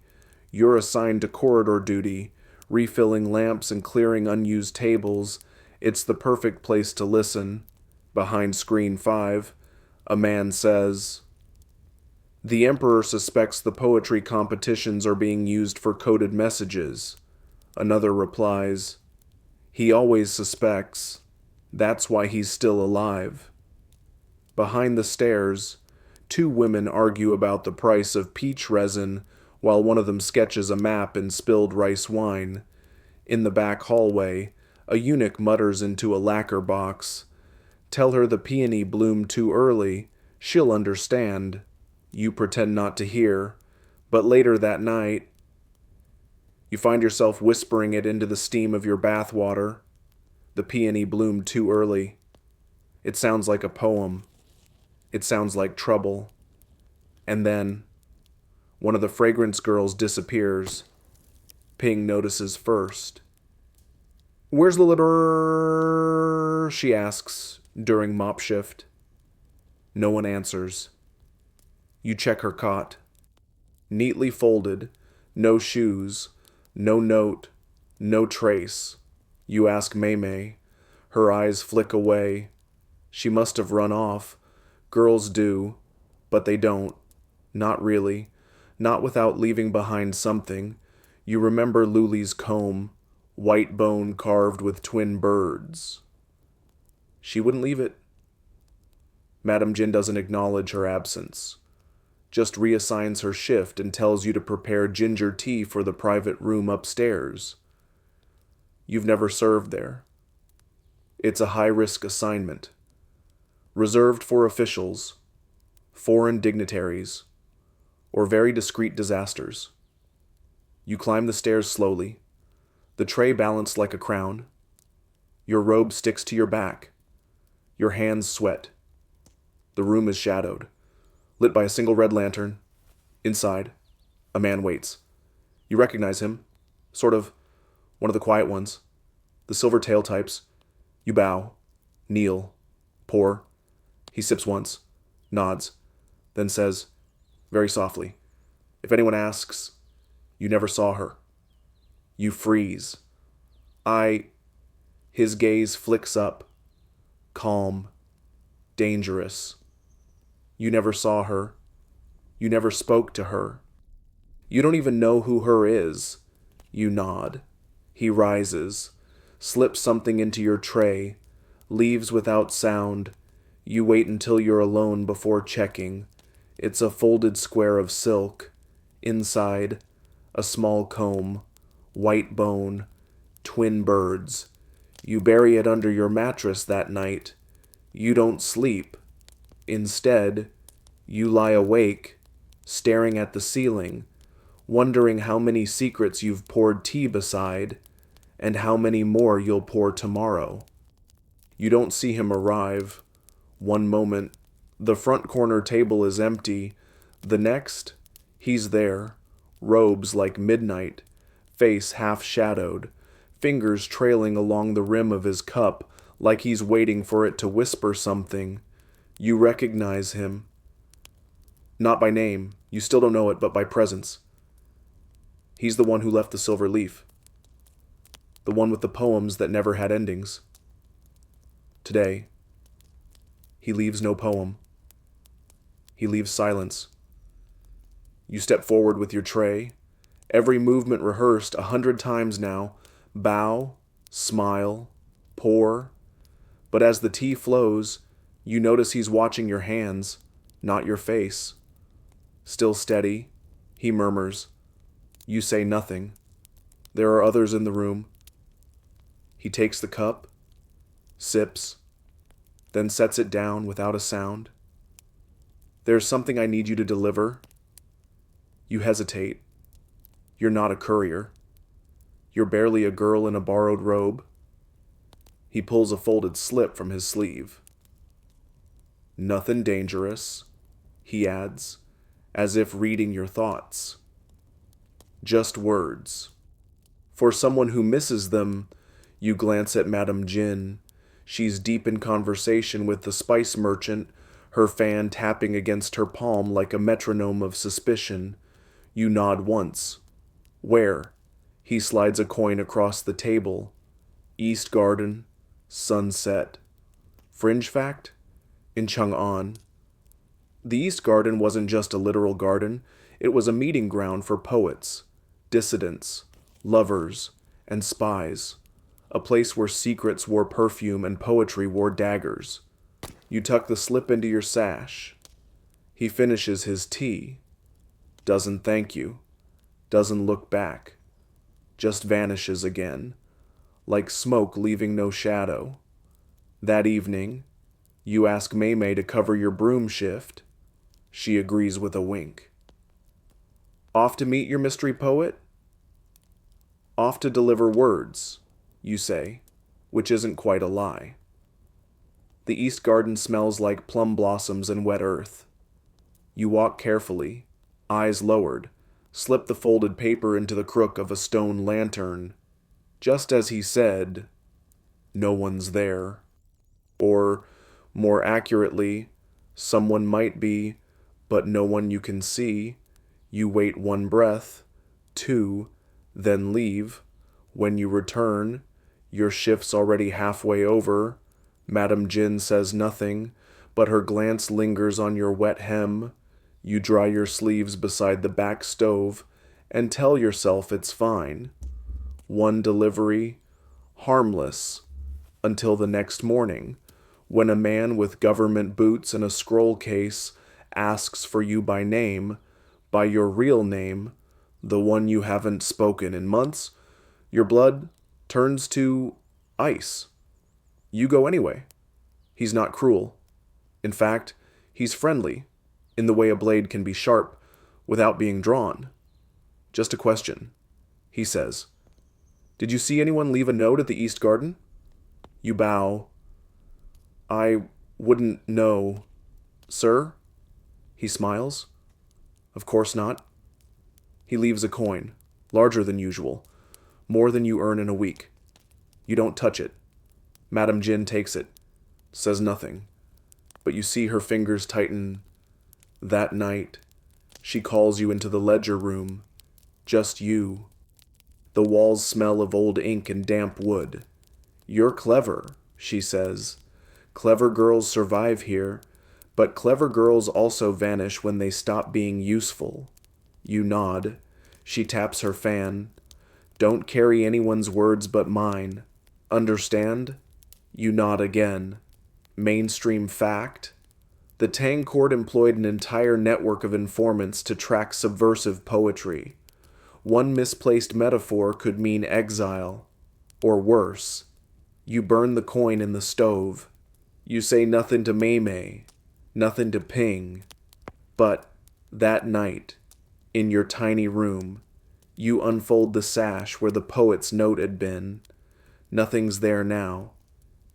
You're assigned to corridor duty, refilling lamps and clearing unused tables. It's the perfect place to listen. Behind screen 5, a man says, "The Emperor suspects the poetry competitions are being used for coded messages." Another replies, "He always suspects. That's why he's still alive." Behind the stairs, 2 women argue about the price of peach resin while one of them sketches a map in spilled rice wine. In the back hallway, a eunuch mutters into a lacquer box, "Tell her the peony bloomed too early. She'll understand." You pretend not to hear, but later that night, you find yourself whispering it into the steam of your bath water. The peony bloomed too early. It sounds like a poem. It sounds like trouble. And then, one of the fragrance girls disappears. Ping notices first. "Where's the litter?" she asks during mop shift. No one answers. You check her cot. Neatly folded, no shoes, no note, no trace. You ask Mei. Her eyes flick away. She must have run off. Girls do, but they don't. Not really. Not without leaving behind something. You remember Luli's comb, white bone carved with twin birds. She wouldn't leave it. Madame Jin doesn't acknowledge her absence, just reassigns her shift and tells you to prepare ginger tea for the private room upstairs. You've never served there. It's a high-risk assignment, reserved for officials, foreign dignitaries, or very discreet disasters. You climb the stairs slowly, the tray balanced like a crown. Your robe sticks to your back. Your hands sweat. The room is shadowed, lit by a single red lantern. Inside, a man waits. You recognize him, sort of one of the quiet ones, the silver tail types. You bow, kneel, pour. He sips once, nods, then says, very softly, "If anyone asks, you never saw her." You freeze. His gaze flicks up, calm, dangerous. You never saw her. You never spoke to her. You don't even know who her is. You nod. He rises, slips something into your tray, leaves without sound. You wait until you're alone before checking. It's a folded square of silk. Inside, a small comb, white bone, twin birds. You bury it under your mattress that night. You don't sleep. Instead, you lie awake, staring at the ceiling, wondering how many secrets you've poured tea beside, and how many more you'll pour tomorrow. You don't see him arrive. One moment, the front corner table is empty. The next, he's there, robes like midnight, face half-shadowed, fingers trailing along the rim of his cup like he's waiting for it to whisper something. You recognize him. Not by name, you still don't know it, but by presence. He's the one who left the silver leaf. The one with the poems that never had endings. Today, he leaves no poem. He leaves silence. You step forward with your tray, every movement rehearsed 100 times now. Bow, smile, pour. But as the tea flows, you notice he's watching your hands, not your face. Still steady, he murmurs. You say nothing. There are others in the room. He takes the cup, sips, then sets it down without a sound. "There's something I need you to deliver." You hesitate. You're not a courier. You're barely a girl in a borrowed robe. He pulls a folded slip from his sleeve. Nothing dangerous, he adds, as if reading your thoughts. Just words. For someone who misses them, you glance at Madame Jin. She's deep in conversation with the spice merchant, her fan tapping against her palm like a metronome of suspicion. You nod once. Where? He slides a coin across the table. East Garden, sunset. Fringe fact? In Chang'an. The East Garden wasn't just a literal garden, it was a meeting ground for poets, dissidents, lovers, and spies. A place where secrets wore perfume and poetry wore daggers. You tuck the slip into your sash. He finishes his tea. Doesn't thank you. Doesn't look back. Just vanishes again, like smoke leaving no shadow. That evening, you ask Mei to cover your broom shift. She agrees with a wink. Off to meet your mystery poet? Off to deliver words, you say, which isn't quite a lie. The East Garden smells like plum blossoms and wet earth. You walk carefully, eyes lowered, slip the folded paper into the crook of a stone lantern. Just as he said, no one's there. Or, more accurately, someone might be, but no one you can see. You wait one breath, two, then leave. When you return, your shift's already halfway over. Madame Jin says nothing, but her glance lingers on your wet hem. You dry your sleeves beside the back stove and tell yourself it's fine. One delivery, harmless, until the next morning, when a man with government boots and a scroll case asks for you by name, by your real name, the one you haven't spoken in months. Your blood turns to ice. You go anyway. He's not cruel. In fact, he's friendly, in the way a blade can be sharp without being drawn. Just a question, he says. Did you see anyone leave a note at the East Garden? You bow. I wouldn't know. Sir? He smiles. Of course not. He leaves a coin, larger than usual, more than you earn in a week. You don't touch it. Madame Jin takes it, says nothing, but you see her fingers tighten. That night, she calls you into the ledger room. Just you. The walls smell of old ink and damp wood. You're clever, she says. Clever girls survive here, but clever girls also vanish when they stop being useful. You nod. She taps her fan. Don't carry anyone's words but mine. Understand? You nod again. Mainstream fact? The Tang court employed an entire network of informants to track subversive poetry. One misplaced metaphor could mean exile, or worse. You burn the coin in the stove. You say nothing to Mei, nothing to Ping. But that night, in your tiny room, you unfold the sash where the poet's note had been. Nothing's there now,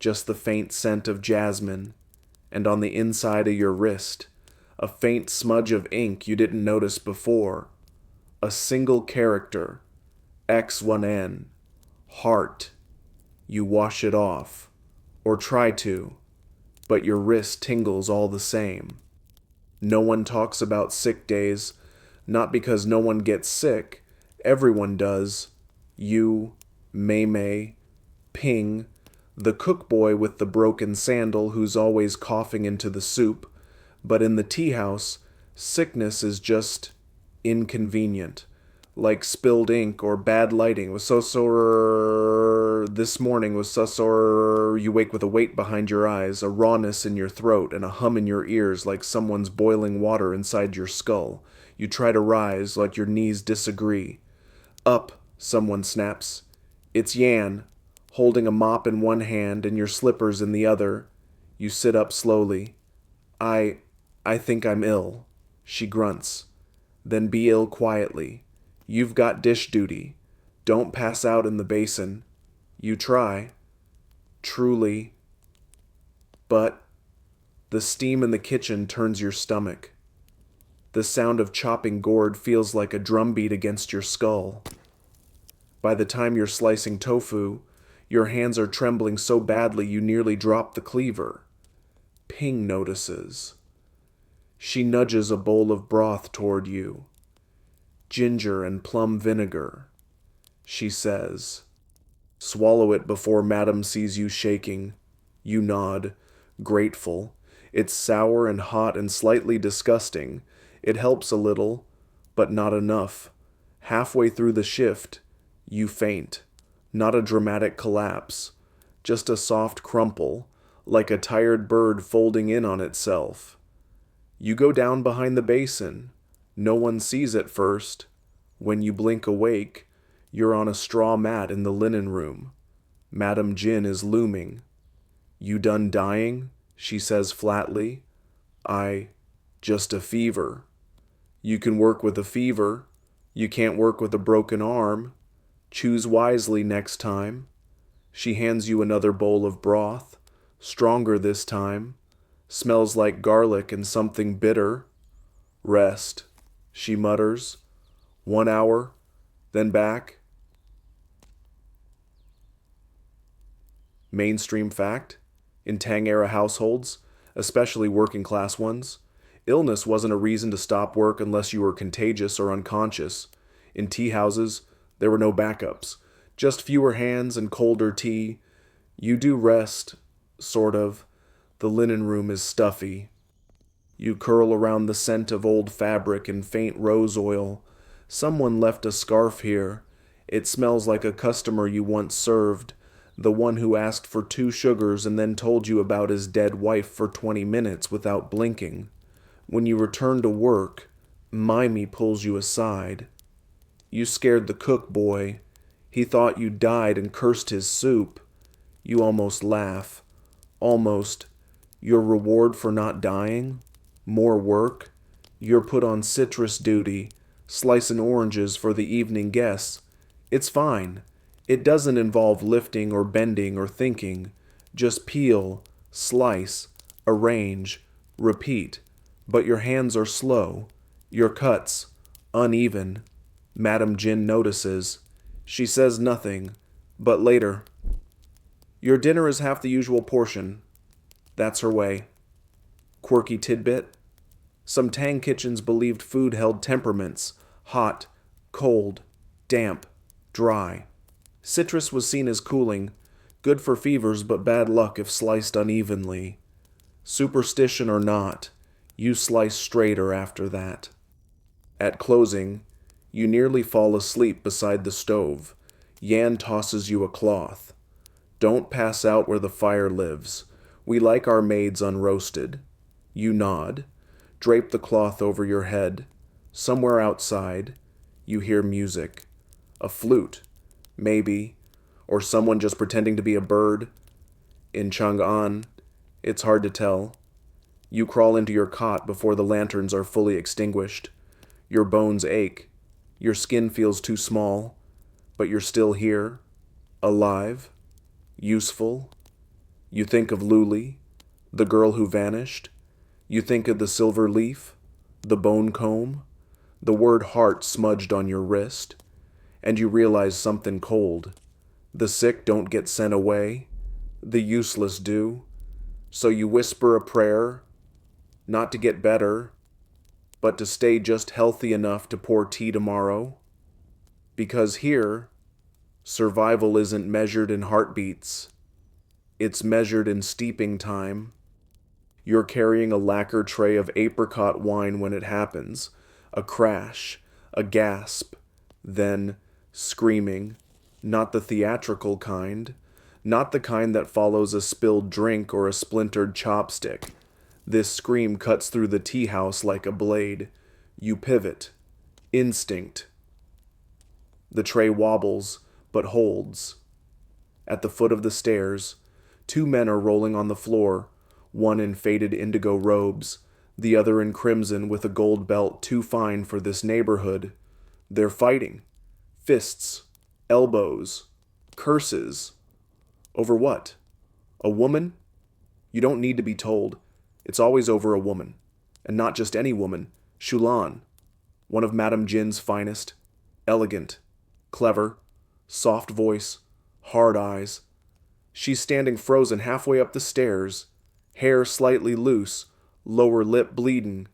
just the faint scent of jasmine, and on the inside of your wrist, a faint smudge of ink you didn't notice before. A single character, X1N, heart. You wash it off, or try to, but your wrist tingles all the same. No one talks about sick days, not because no one gets sick. Everyone does. You, Mei, Ping, the cook boy with the broken sandal who's always coughing into the soup. But in the Teahouse, sickness is just inconvenient. Like spilled ink or bad lighting. Was so sore this morning, was so sore you wake with a weight behind your eyes, a rawness in your throat, and a hum in your ears like someone's boiling water inside your skull. You try to rise like your knees disagree. Up, someone snaps. It's Yan, holding a mop in one hand and your slippers in the other. You sit up slowly. I think I'm ill, she grunts. Then be ill quietly. You've got dish duty. Don't pass out in the basin. You try. Truly. But the steam in the kitchen turns your stomach. The sound of chopping gourd feels like a drumbeat against your skull. By the time you're slicing tofu, your hands are trembling so badly you nearly drop the cleaver. Ping notices. She nudges a bowl of broth toward you. Ginger and plum vinegar. She says, "Swallow it before Madam sees you shaking." You nod, grateful. It's sour and hot and slightly disgusting. It helps a little, but not enough. Halfway through the shift, you faint. Not a dramatic collapse, just a soft crumple, like a tired bird folding in on itself. You go down behind the basin. No one sees at first. When you blink awake, you're on a straw mat in the linen room. Madam Jin is looming. "You done dying?" she says flatly. Just a fever." "You can work with a fever. You can't work with a broken arm. Choose wisely next time." She hands you another bowl of broth, stronger this time. Smells like garlic and something bitter. "Rest," she mutters. 1 hour, then back. Mainstream fact: in Tang-era households, especially working-class ones, illness wasn't a reason to stop work unless you were contagious or unconscious. In tea houses, there were no backups, just fewer hands and colder tea. You do rest, sort of. The linen room is stuffy. You curl around the scent of old fabric and faint rose oil. Someone left a scarf here. It smells like a customer you once served, the one who asked for 2 sugars and then told you about his dead wife for 20 minutes without blinking. When you return to work, Mimey pulls you aside. "You scared the cook, boy. He thought you died and cursed his soup." You almost laugh. Almost. Your reward for not dying? More work? You're put on citrus duty, slicing oranges for the evening guests. It's fine. It doesn't involve lifting or bending or thinking. Just peel, slice, arrange, repeat. But your hands are slow. Your cuts, uneven. Madam Jin notices. She says nothing, but later. "Your dinner is half the usual portion." That's her way. Quirky tidbit: some Tang kitchens believed food held temperaments: hot, cold, damp, dry. Citrus was seen as cooling, good for fevers but bad luck if sliced unevenly. Superstition or not, you slice straighter after that. At closing, you nearly fall asleep beside the stove. Yan tosses you a cloth. "Don't pass out where the fire lives. We like our maids unroasted." You nod. Drape the cloth over your head. Somewhere outside, you hear music. A flute, maybe, or someone just pretending to be a bird. In Chang'an, it's hard to tell. You crawl into your cot before the lanterns are fully extinguished. Your bones ache. Your skin feels too small, but you're still here, alive, useful. You think of Luli, the girl who vanished. You think of the silver leaf, the bone comb, the word heart smudged on your wrist, and you realize something cold. The sick don't get sent away, the useless do. So you whisper a prayer, not to get better, but to stay just healthy enough to pour tea tomorrow. Because here, survival isn't measured in heartbeats. It's measured in steeping time. You're carrying a lacquered tray of apricot wine when it happens. A crash, a gasp, then screaming. Not the theatrical kind. Not the kind that follows a spilled drink or a splintered chopstick. This scream cuts through the tea house like a blade. You pivot. Instinct. The tray wobbles, but holds. At the foot of the stairs, 2 men are rolling on the floor, one in faded indigo robes, the other in crimson with a gold belt too fine for this neighborhood. They're fighting. Fists, elbows, curses. Over what? A woman? You don't need to be told. It's always over a woman. And not just any woman. Shulan, one of Madame Jin's finest. Elegant, clever, soft voice, hard eyes. She's standing frozen halfway up the stairs, hair slightly loose, lower lip bleeding.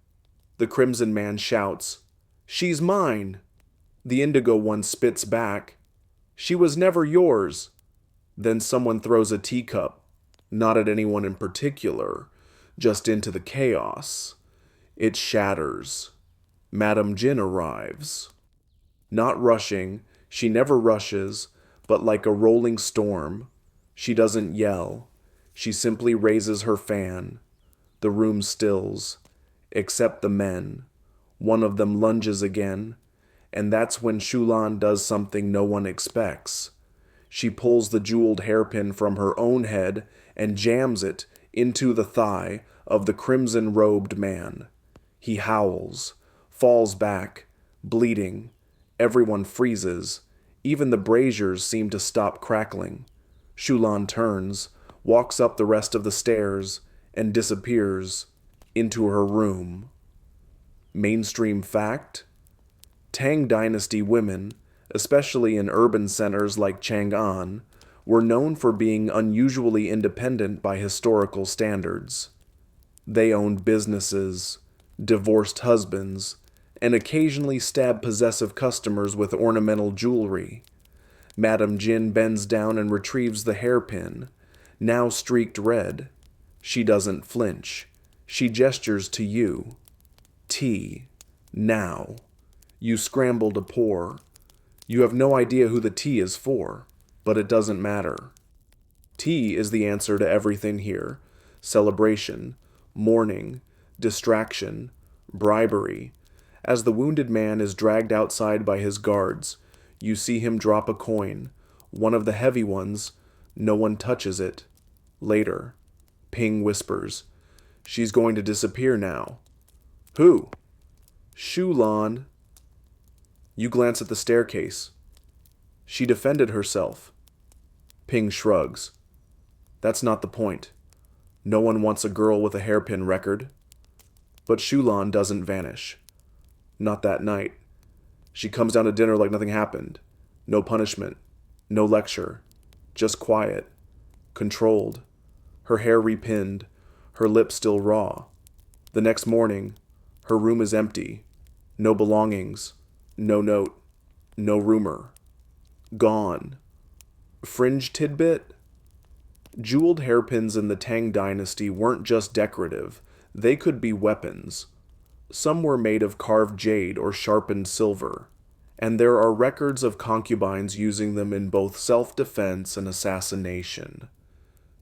The Crimson Man shouts, "She's mine!" The Indigo one spits back, "She was never yours." Then someone throws a teacup, not at anyone in particular, just into the chaos. It shatters. Madame Jin arrives. Not rushing, she never rushes, but like a rolling storm. She doesn't yell. She simply raises her fan. The room stills, except the men. One of them lunges again, and that's when Shulan does something no one expects. She pulls the jeweled hairpin from her own head and jams it into the thigh of the crimson-robed man. He howls, falls back, bleeding. Everyone freezes. Even the braziers seem to stop crackling. Shulan turns, walks up the rest of the stairs, and disappears into her room. Mainstream fact? Tang Dynasty women, especially in urban centers like Chang'an, were known for being unusually independent by historical standards. They owned businesses, divorced husbands, and occasionally stabbed possessive customers with ornamental jewelry. Madame Jin bends down and retrieves the hairpin, now streaked red. She doesn't flinch. She gestures to you. Tea. Now. You scramble to pour. You have no idea who the tea is for, but it doesn't matter. Tea is the answer to everything here. Celebration, mourning, distraction, bribery. As the wounded man is dragged outside by his guards, you see him drop a coin, one of the heavy ones. No one touches it. Later, Ping whispers, "She's going to disappear now." "Who?" "Shulan." You glance at the staircase. "She defended herself." Ping shrugs. "That's not the point. No one wants a girl with a hairpin record." But Shulan doesn't vanish. Not that night. She comes down to dinner like nothing happened. No punishment. No lecture. Just quiet. Controlled. Her hair repinned. Her lips still raw. The next morning, her room is empty. No belongings. No note. No rumor. Gone. Fringe tidbit? Jeweled hairpins in the Tang Dynasty weren't just decorative. They could be weapons. Some were made of carved jade or sharpened silver, and there are records of concubines using them in both self-defense and assassination.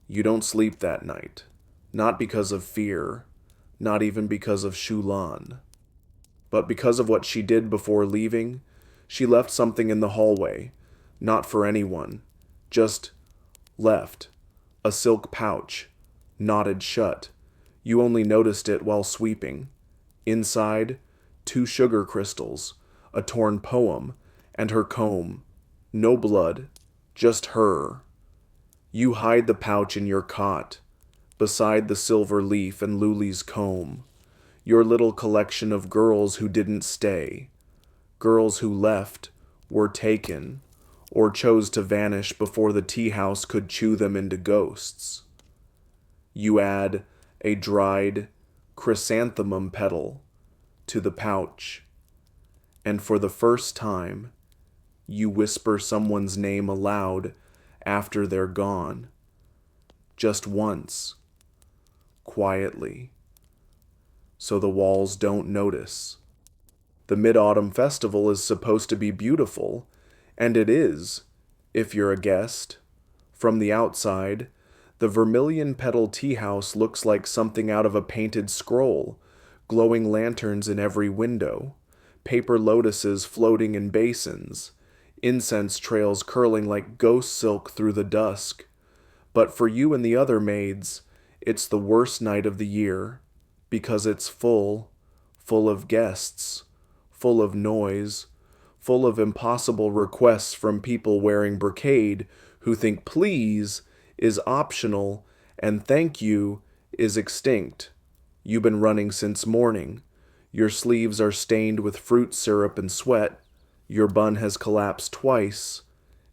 You don't sleep that night, not because of fear, not even because of Shulan, but because of what she did before leaving. She left something in the hallway, not for anyone, just left. A silk pouch, knotted shut. You only noticed it while sweeping. Inside, 2 sugar crystals, a torn poem, and her comb. No blood, just her. You hide the pouch in your cot, beside the silver leaf and Luli's comb. Your little collection of girls who didn't stay. Girls who left, were taken, or chose to vanish before the Teahouse could chew them into ghosts. You add a dried chrysanthemum petal to the pouch, and for the first time, you whisper someone's name aloud after they're gone. Just once, quietly, so the walls don't notice. The Mid-Autumn Festival is supposed to be beautiful, and it is, if you're a guest. From the outside, the vermilion petal teahouse looks like something out of a painted scroll, glowing lanterns in every window, paper lotuses floating in basins, incense trails curling like ghost silk through the dusk. But for you and the other maids, it's the worst night of the year, because it's full of guests, full of noise, full of impossible requests from people wearing brocade who think please is optional And thank you is extinct. You've been running since morning. Your sleeves are stained with fruit syrup and sweat. Your bun has collapsed twice.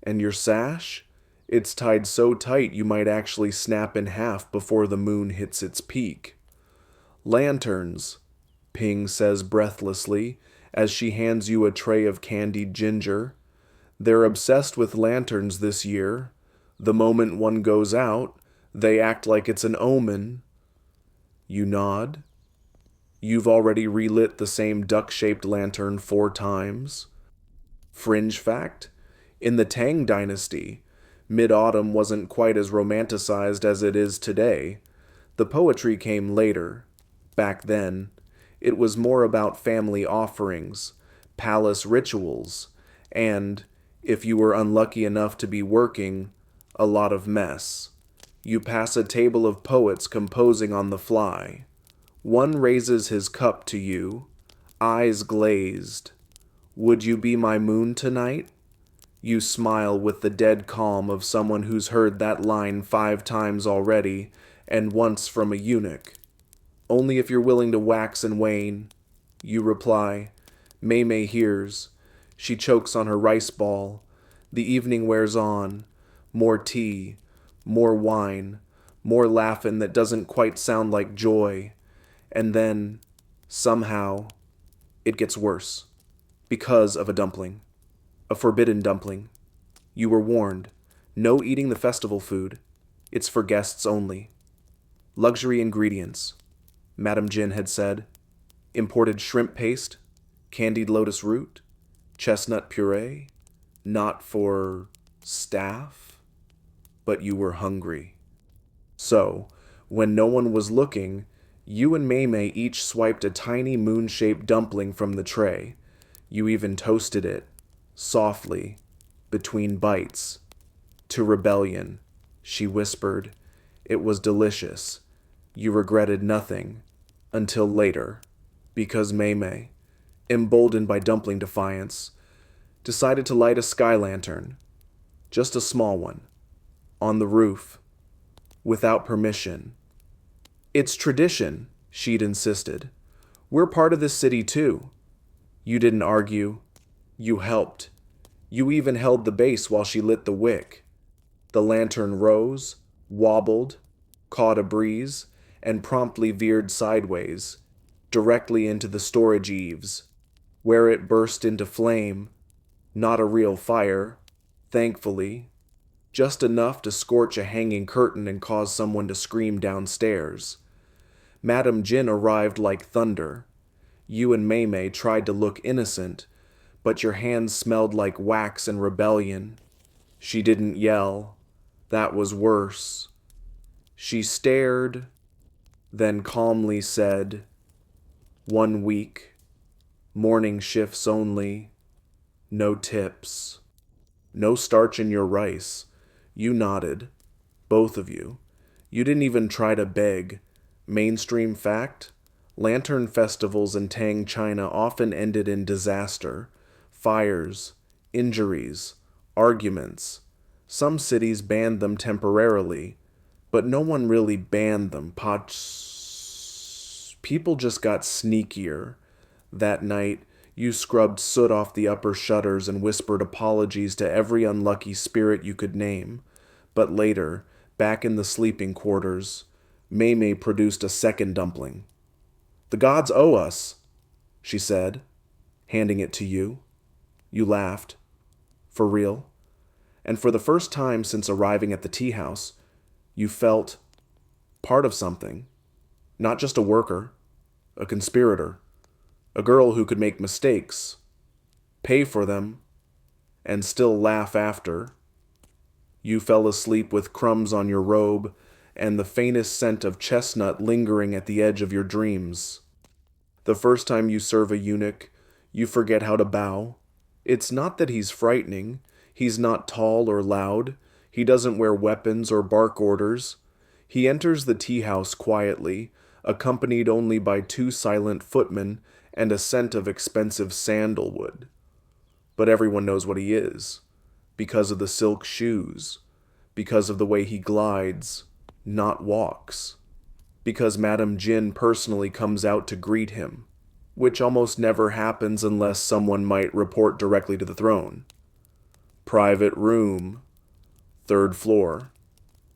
And your sash? It's tied so tight you might actually snap in half before the moon hits its peak. Lanterns, Ping says breathlessly as she hands you a tray of candied ginger. They're obsessed with lanterns this year. The moment one goes out, they act like it's an omen. You nod. You've already relit the same duck-shaped lantern 4 times. Fringe fact: in the Tang Dynasty, mid-autumn wasn't quite as romanticized as it is today. The poetry came later. Back then, it was more about family offerings, palace rituals, and, if you were unlucky enough to be working, a lot of mess. You pass a table of poets composing on the fly. One raises his cup to you, eyes glazed. Would you be my moon tonight? You smile with the dead calm of someone who's heard that line 5 times already, and once from a eunuch. Only if you're willing to wax and wane. You reply. Mei hears. She chokes on her rice ball. The evening wears on. More tea. More wine. More laughing that doesn't quite sound like joy. And then, somehow, it gets worse. Because of a dumpling. A forbidden dumpling. You were warned. No eating the festival food. It's for guests only. Luxury ingredients, Madame Jin had said. Imported shrimp paste, candied lotus root, chestnut puree. Not for staff, but you were hungry. So, when no one was looking, you and Mei each swiped a tiny moon-shaped dumpling from the tray. You even toasted it, softly, between bites. To rebellion, she whispered. It was delicious. You regretted nothing, until later, because Mei, emboldened by dumpling defiance, decided to light a sky lantern, just a small one, on the roof, without permission. It's tradition, she'd insisted. We're part of this city too. You didn't argue. You helped. You even held the base while she lit the wick. The lantern rose, wobbled, caught a breeze, and promptly veered sideways, directly into the storage eaves, where it burst into flame. Not a real fire, thankfully, just enough to scorch a hanging curtain and cause someone to scream downstairs. Madame Jin arrived like thunder. You and Mei tried to look innocent, but your hands smelled like wax and rebellion. She didn't yell. That was worse. She stared, then calmly said, 1 week, morning shifts only, no tips, no starch in your rice. You nodded, both of you. You didn't even try to beg. Mainstream fact? Lantern festivals in Tang, China often ended in disaster, fires, injuries, arguments. Some cities banned them temporarily, but no one really banned them. People just got sneakier. That night, you scrubbed soot off the upper shutters and whispered apologies to every unlucky spirit you could name. But later, back in the sleeping quarters, Mei produced a second dumpling. The gods owe us, she said, handing it to you. You laughed. For real? And for the first time since arriving at the Teahouse, you felt part of something. Not just a worker, a conspirator, a girl who could make mistakes, pay for them, and still laugh after. You fell asleep with crumbs on your robe and the faintest scent of chestnut lingering at the edge of your dreams. The first time you serve a eunuch, you forget how to bow. It's not that he's frightening. He's not tall or loud. He doesn't wear weapons or bark orders. He enters the tea house quietly, accompanied only by 2 silent footmen and a scent of expensive sandalwood. But everyone knows what he is, because of the silk shoes, because of the way he glides, not walks, because Madame Jin personally comes out to greet him, which almost never happens unless someone might report directly to the throne. Private room, 3rd floor,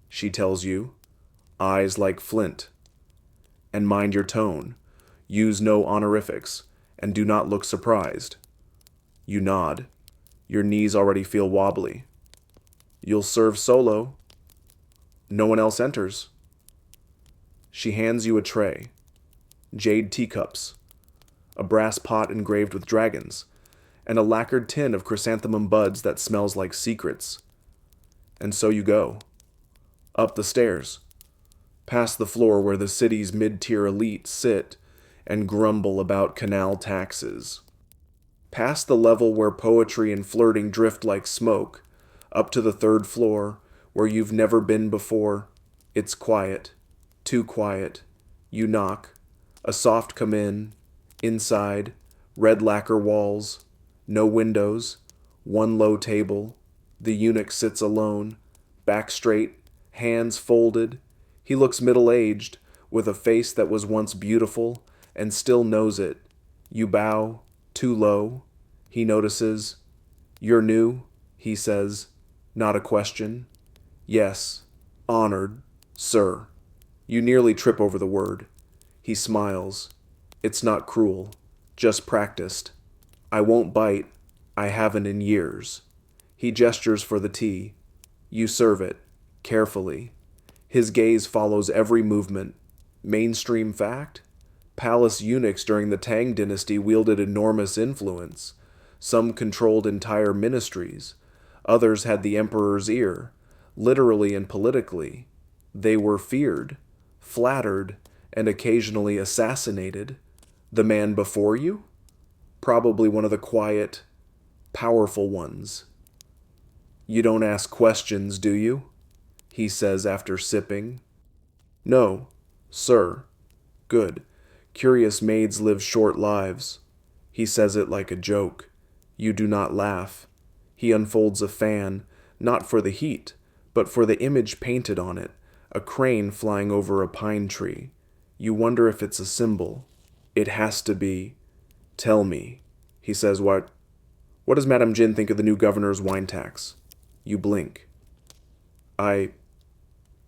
she tells you, eyes like flint. And mind your tone, use no honorifics, and do not look surprised. You nod. Your knees already feel wobbly. You'll serve solo. No one else enters. She hands you a tray. Jade teacups, a brass pot engraved with dragons, and a lacquered tin of chrysanthemum buds that smells like secrets. And so you go. Up the stairs. Past the floor where the city's mid-tier elite sit and grumble about canal taxes. Past the level where poetry and flirting drift like smoke, up to the 3rd floor where you've never been before. It's quiet. Too quiet. You knock. A soft come in. Inside. Red lacquer walls. No windows. One low table. The eunuch sits alone. Back straight. Hands folded. He looks middle-aged, with a face that was once beautiful and still knows it. You bow. Too low. He notices. You're new, he says. Not a question. Yes. Honored, sir. You nearly trip over the word. He smiles. It's not cruel. Just practiced. I won't bite. I haven't in years. He gestures for the tea. You serve it. Carefully. His gaze follows every movement. Mainstream fact? Palace eunuchs during the Tang Dynasty wielded enormous influence. Some controlled entire ministries. Others had the emperor's ear, literally and politically. They were feared, flattered, and occasionally assassinated. The man before you? Probably one of the quiet, powerful ones. You don't ask questions, do you? He says after sipping. No, sir. Good. Curious maids live short lives. He says it like a joke. You do not laugh. He unfolds a fan, not for the heat, but for the image painted on it, a crane flying over a pine tree. You wonder if it's a symbol. It has to be. Tell me. He says, What does Madame Jin think of the new governor's wine tax? You blink. I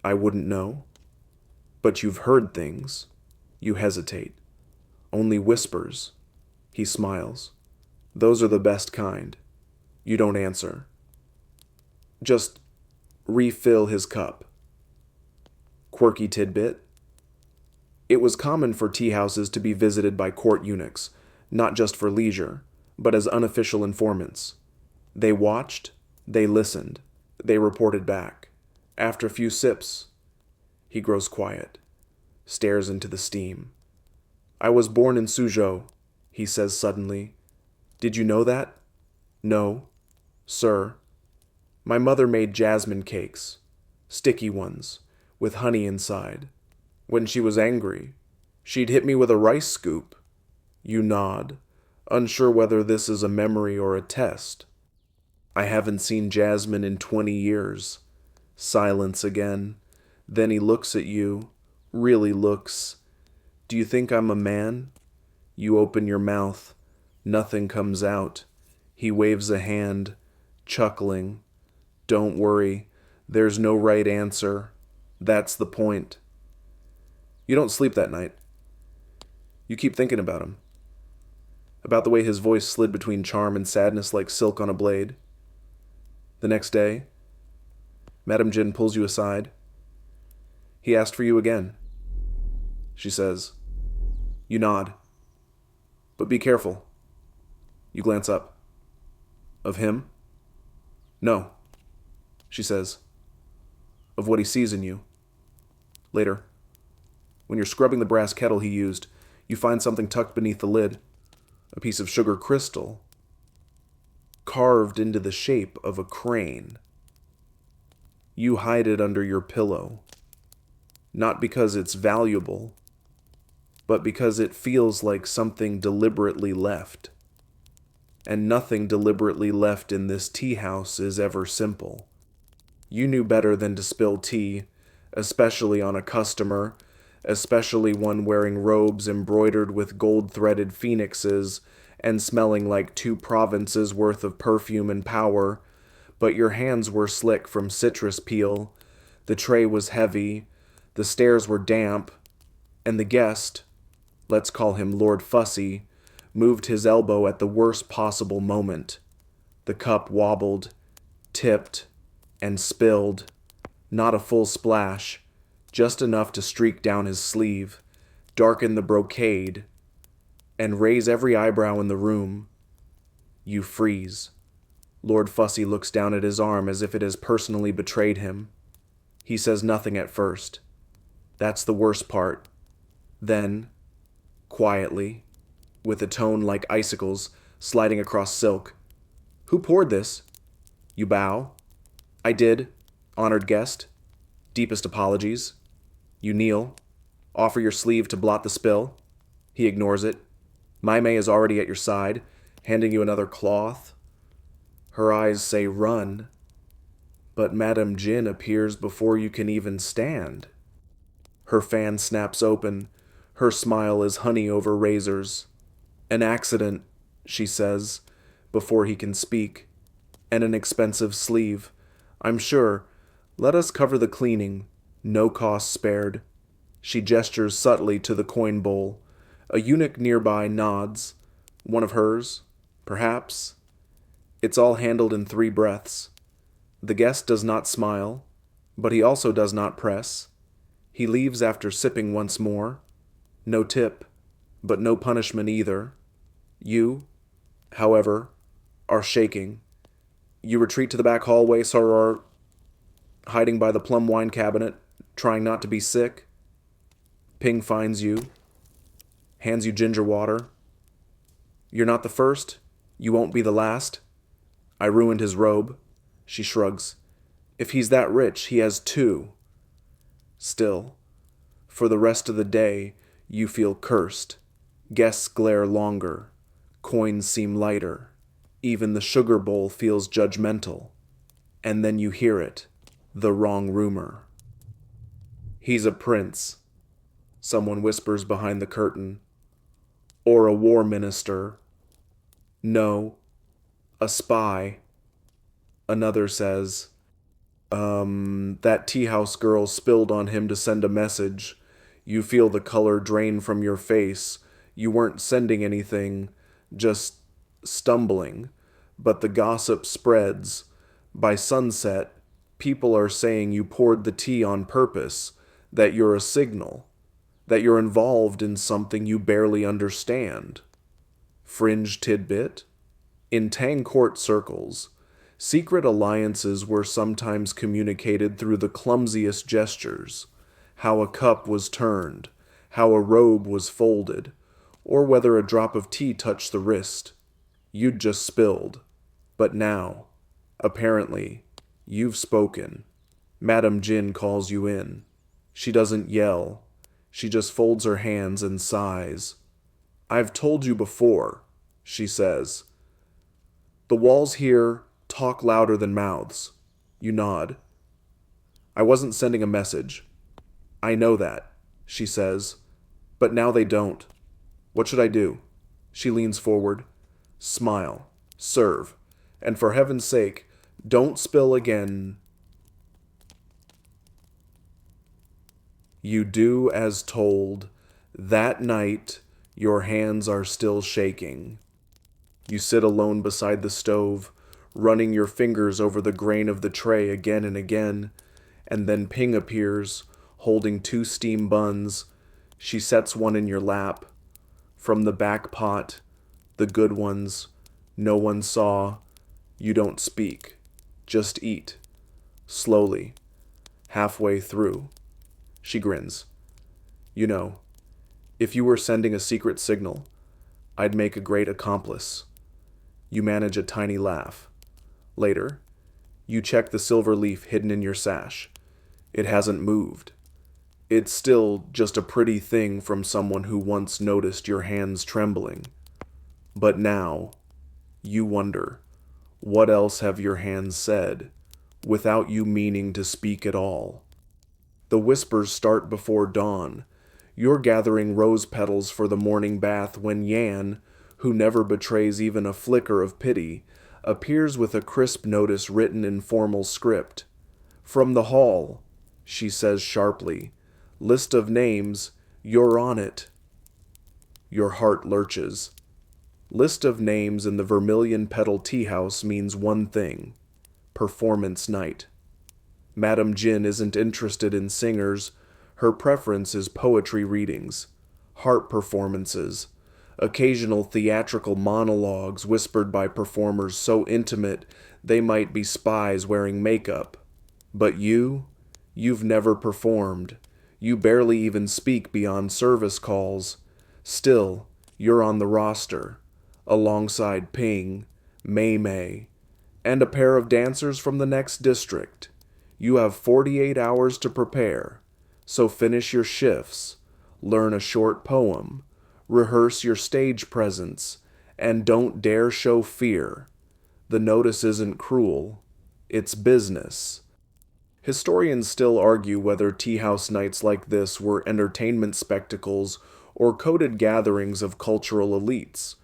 wouldn't know. But you've heard things. You hesitate. Only whispers. He smiles. Those are the best kind. You don't answer. Just refill his cup. Quirky tidbit. It was common for tea houses to be visited by court eunuchs, not just for leisure, but as unofficial informants. They watched, they listened, they reported back. After a few sips, he grows quiet, stares into the steam. I was born in Suzhou, he says suddenly. Did you know that? No, sir. My mother made jasmine cakes, sticky ones, with honey inside. When she was angry, she'd hit me with a rice scoop. You nod, unsure whether this is a memory or a test. I haven't seen Jasmine in 20 years. Silence again. Then he looks at you, really looks. Do you think I'm a man? You open your mouth. Nothing comes out. He waves a hand, chuckling. Don't worry, there's no right answer. That's the point. You don't sleep that night. You keep thinking about him. About the way his voice slid between charm and sadness like silk on a blade. The next day, Madame Jin pulls you aside. He asked for you again. She says. You nod. But be careful. You glance up. Of him? No. She says. Of what he sees in you. Later. When you're scrubbing the brass kettle he used, you find something tucked beneath the lid. A piece of sugar crystal. Carved into the shape of a crane. You hide it under your pillow. Not because it's valuable, but because it feels like something deliberately left. And nothing deliberately left in this tea house is ever simple. You knew better than to spill tea, especially on a customer, especially one wearing robes embroidered with gold-threaded phoenixes and smelling like 2 provinces worth of perfume and power, but your hands were slick from citrus peel, the tray was heavy, the stairs were damp, and the guest, let's call him Lord Fussy, moved his elbow at the worst possible moment. The cup wobbled, tipped, and spilled. Not a full splash, just enough to streak down his sleeve, darken the brocade, and raise every eyebrow in the room. You freeze. Lord Fussy looks down at his arm as if it has personally betrayed him. He says nothing at first. That's the worst part. Then, quietly, with a tone like icicles sliding across silk, "Who poured this?" You bow. "I did, honored guest. Deepest apologies." You kneel, offer your sleeve to blot the spill. He ignores it. Maimei is already at your side, handing you another cloth. Her eyes say run, but Madame Jin appears before you can even stand. Her fan snaps open. Her smile is honey over razors. "An accident," she says, before he can speak. "And an expensive sleeve. I'm sure. Let us cover the cleaning. No cost spared." She gestures subtly to the coin bowl. A eunuch nearby nods. One of hers, perhaps. It's all handled in 3 breaths. The guest does not smile, but he also does not press. He leaves after sipping once more. No tip, but no punishment either. You, however, are shaking. You retreat to the back hallway, soror, hiding by the plum wine cabinet, trying not to be sick. Ping finds you, hands you ginger water. "You're not the first. You won't be the last." "I ruined his robe." She shrugs. "If he's that rich, he has 2. Still, for the rest of the day, you feel cursed. Guests glare longer. Coins seem lighter. Even the sugar bowl feels judgmental. And then you hear it, the wrong rumor. "He's a prince," someone whispers behind the curtain. "Or a war minister." "No, a spy." Another says, that Teahouse girl spilled on him to send a message. You feel the color drain from your face. You weren't sending anything, just stumbling. But the gossip spreads. By sunset, people are saying you poured the tea on purpose, that you're a signal, that you're involved in something you barely understand. Fringe tidbit? In Tang court circles, secret alliances were sometimes communicated through the clumsiest gestures, how a cup was turned, how a robe was folded, or whether a drop of tea touched the wrist. You'd just spilled. But now, apparently, you've spoken. Madame Jin calls you in. She doesn't yell. She just folds her hands and sighs. "I've told you before," she says. "The walls here talk louder than mouths." You nod. "I wasn't sending a message." "I know that," she says. "But now they don't. What should I do?" She leans forward. "Smile. Serve. And for heaven's sake, don't spill again." You do as told. That night, your hands are still shaking. You sit alone beside the stove, running your fingers over the grain of the tray again and again, and then Ping appears, holding 2 steam buns. She sets one in your lap. From the back pot, the good ones, no one saw. You don't speak, just eat, slowly, halfway through. She grins. "You know, if you were sending a secret signal, I'd make a great accomplice." You manage a tiny laugh. Later, you check the silver leaf hidden in your sash. It hasn't moved. It's still just a pretty thing from someone who once noticed your hands trembling. But now, you wonder, what else have your hands said, without you meaning to speak at all? The whispers start before dawn. You're gathering rose petals for the morning bath when Yan, who never betrays even a flicker of pity, appears with a crisp notice written in formal script. "From the hall," she says sharply. "List of names, you're on it." Your heart lurches. List of names in the vermilion petal Teahouse means one thing: performance night. Madame Jin isn't interested in singers. Her preference is poetry readings, harp performances, occasional theatrical monologues whispered by performers so intimate they might be spies wearing makeup. But you've never performed. You barely even speak beyond service calls. Still, you're on the roster, alongside Ping, Mei Mei, and a pair of dancers from the next district. You have 48 hours to prepare, so finish your shifts, learn a short poem, rehearse your stage presence, and don't dare show fear. The notice isn't cruel, it's business. Historians still argue whether teahouse nights like this were entertainment spectacles or coded gatherings of cultural elites.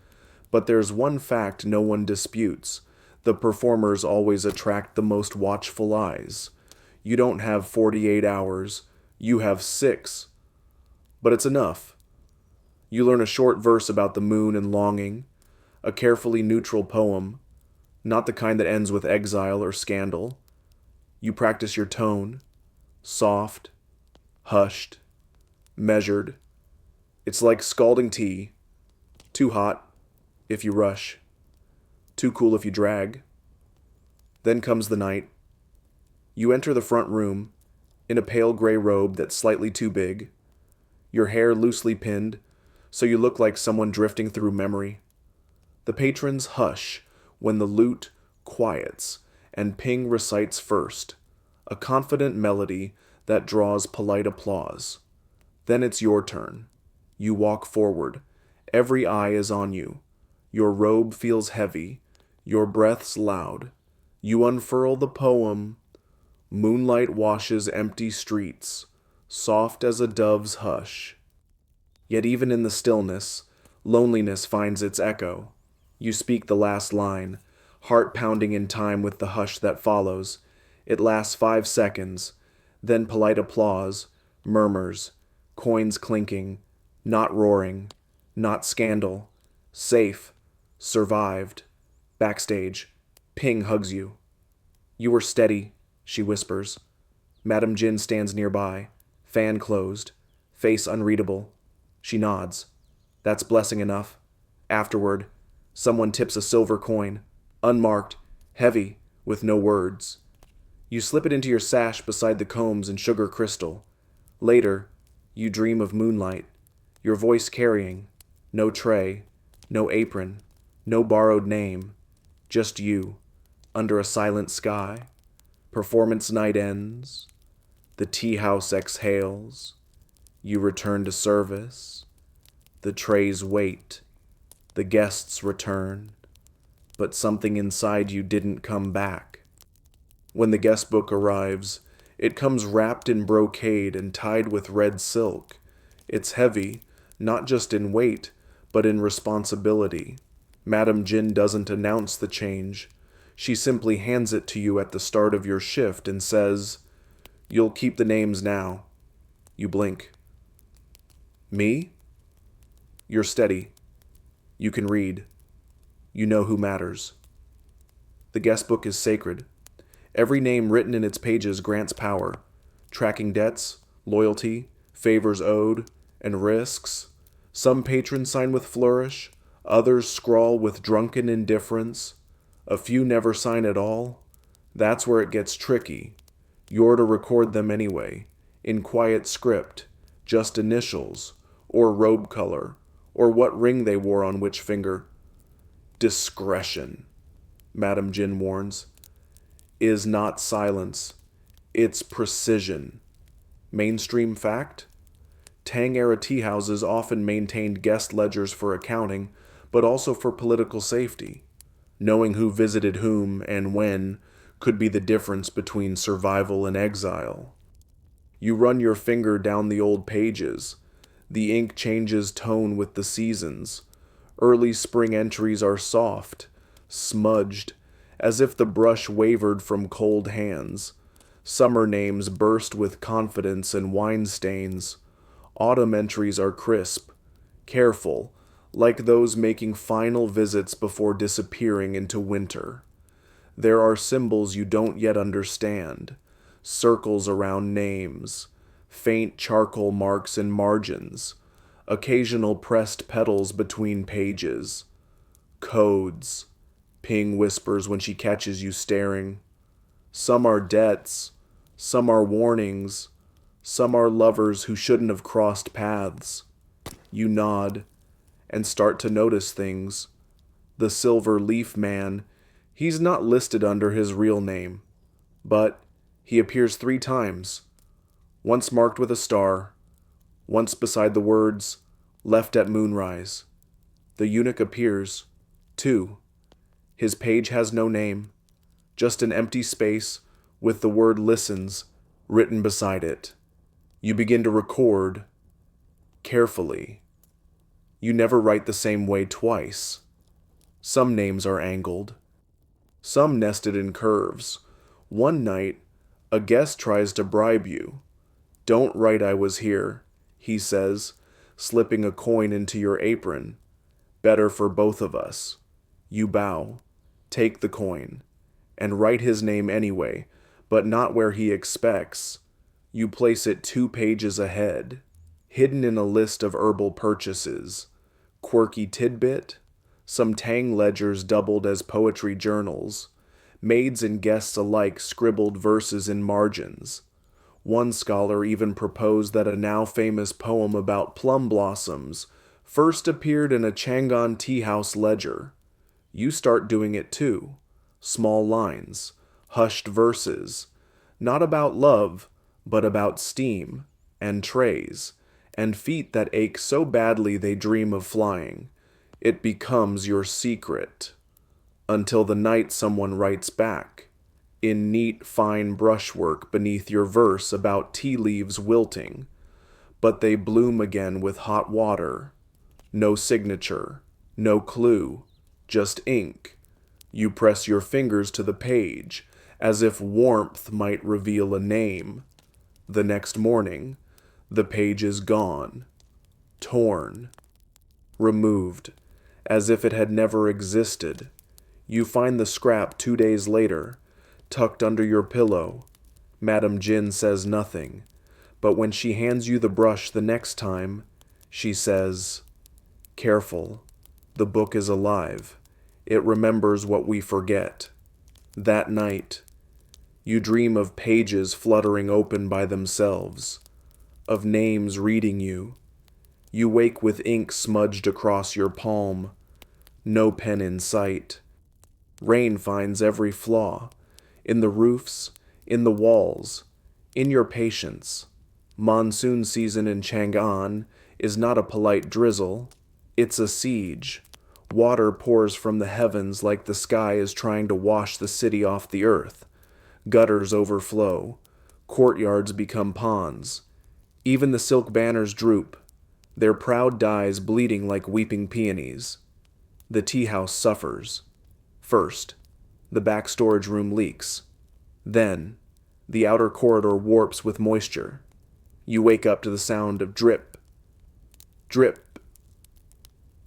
But there's one fact no one disputes: the performers always attract the most watchful eyes. You don't have 48 hours, you have 6. But it's enough. You learn a short verse about the moon and longing, a carefully neutral poem, not the kind that ends with exile or scandal. You practice your tone, soft, hushed, measured. It's like scalding tea, too hot if you rush, too cool if you drag. Then comes the night. You enter the front room, in a pale gray robe that's slightly too big, your hair loosely pinned, so you look like someone drifting through memory. The patrons hush when the lute quiets and Ping recites first, a confident melody that draws polite applause. Then it's your turn. You walk forward. Every eye is on you. Your robe feels heavy. Your breath's loud. You unfurl the poem. Moonlight washes empty streets, soft as a dove's hush. Yet even in the stillness, loneliness finds its echo. You speak the last line, heart pounding in time with the hush that follows. It lasts 5 seconds, then polite applause, murmurs, coins clinking, not roaring, not scandal, safe, survived. Backstage, Ping hugs you. "You were steady," she whispers. Madame Jin stands nearby, fan closed, face unreadable. She nods. That's blessing enough. Afterward, someone tips a silver coin, unmarked, heavy, with no words. You slip it into your sash beside the combs and sugar crystal. Later, you dream of moonlight, your voice carrying, no tray, no apron, no borrowed name, just you, under a silent sky. Performance night ends. The teahouse exhales. You return to service. The trays wait. The guests return. But something inside you didn't come back. When the guest book arrives, it comes wrapped in brocade and tied with red silk. It's heavy, not just in weight, but in responsibility. Madame Jin doesn't announce the change. She simply hands it to you at the start of your shift and says, "You'll keep the names now." You blink. "Me?" You're steady. You can read. You know who matters. The guest book is sacred. Every name written in its pages grants power, tracking debts, loyalty, favors owed, and risks. Some patrons sign with flourish, others scrawl with drunken indifference. A few never sign at all. That's where it gets tricky. You're to record them anyway, in quiet script, just initials, or robe color, or what ring they wore on which finger. Discretion, Madame Jin warns, is not silence. It's precision. Mainstream fact? Tang-era tea houses often maintained guest ledgers for accounting, but also for political safety. Knowing who visited whom and when could be the difference between survival and exile. You run your finger down the old pages. The ink changes tone with the seasons. Early spring entries are soft, smudged, as if the brush wavered from cold hands. Summer names burst with confidence and wine stains. Autumn entries are crisp, careful, like those making final visits before disappearing into winter. There are symbols you don't yet understand, circles around names, faint charcoal marks in margins, occasional pressed petals between pages. Codes, Ping whispers when she catches you staring. Some are debts, some are warnings, some are lovers who shouldn't have crossed paths. You nod and start to notice things. The Silver Leaf Man, he's not listed under his real name, but he appears 3 times, once marked with a star, once beside the words, "Left at moonrise." The eunuch appears, too. His page has no name, just an empty space with the word "listens" written beside it. You begin to record, carefully. You never write the same way twice. Some names are angled, some nested in curves. One night, a guest tries to bribe you. "Don't write I was here," he says, slipping a coin into your apron. "Better for both of us." You bow, take the coin, and write his name anyway, but not where he expects. You place it 2 pages ahead, hidden in a list of herbal purchases. Quirky tidbit, some Tang ledgers doubled as poetry journals, maids and guests alike scribbled verses in margins. One scholar even proposed that a now famous poem about plum blossoms first appeared in a Chang'an Teahouse ledger. You start doing it too. Small lines, hushed verses, not about love, but about steam, and trays, and feet that ache so badly they dream of flying. It becomes your secret. Until the night someone writes back, in neat, fine brushwork beneath your verse about tea leaves wilting. But they bloom again with hot water. No signature, no clue, just ink. You press your fingers to the page, as if warmth might reveal a name. The next morning, the page is gone, torn, removed, as if it had never existed. You find the scrap 2 days later, tucked under your pillow. Madame Jin says nothing, but when she hands you the brush the next time, she says, "Careful, the book is alive. It remembers what we forget." That night, you dream of pages fluttering open by themselves, of names reading you. You wake with ink smudged across your palm, no pen in sight. Rain finds every flaw, in the roofs, in the walls, in your patience. Monsoon season in Chang'an is not a polite drizzle, it's a siege. Water pours from the heavens like the sky is trying to wash the city off the earth. Gutters overflow. Courtyards become ponds. Even the silk banners droop, their proud dyes bleeding like weeping peonies. The tea house suffers. First, the back storage room leaks. Then, the outer corridor warps with moisture. You wake up to the sound of drip, drip,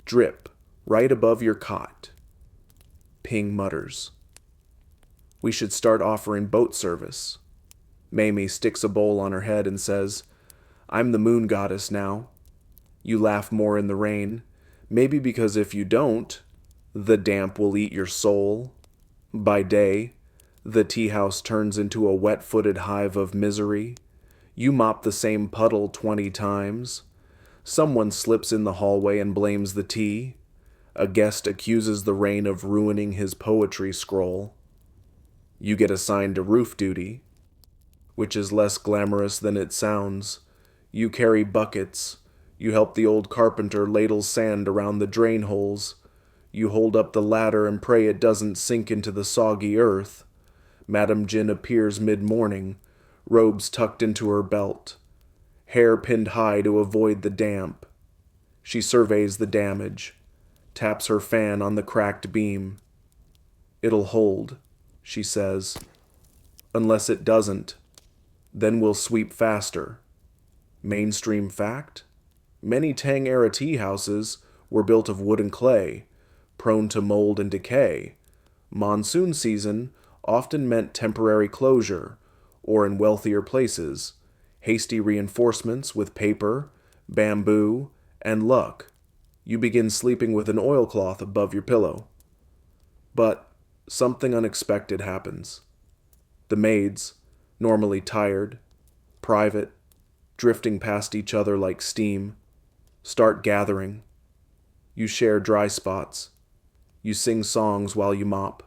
drip, right above your cot. Ping mutters, "We should start offering boat service." Mamie sticks a bowl on her head and says, "I'm the moon goddess now." You laugh more in the rain, maybe because if you don't, the damp will eat your soul. By day, the tea house turns into a wet-footed hive of misery. You mop the same puddle 20 times. Someone slips in the hallway and blames the tea. A guest accuses the rain of ruining his poetry scroll. You get assigned to roof duty, which is less glamorous than it sounds. You carry buckets. You help the old carpenter ladle sand around the drain holes. You hold up the ladder and pray it doesn't sink into the soggy earth. Madame Jin appears mid-morning, robes tucked into her belt, hair pinned high to avoid the damp. She surveys the damage, taps her fan on the cracked beam. "It'll hold," she says. "Unless it doesn't, then we'll sweep faster." Mainstream fact? Many Tang-era tea houses were built of wood and clay, prone to mold and decay. Monsoon season often meant temporary closure, or in wealthier places, hasty reinforcements with paper, bamboo, and luck. You begin sleeping with an oilcloth above your pillow. But something unexpected happens. The maids, normally tired, private, drifting past each other like steam, start gathering. You share dry spots. You sing songs while you mop.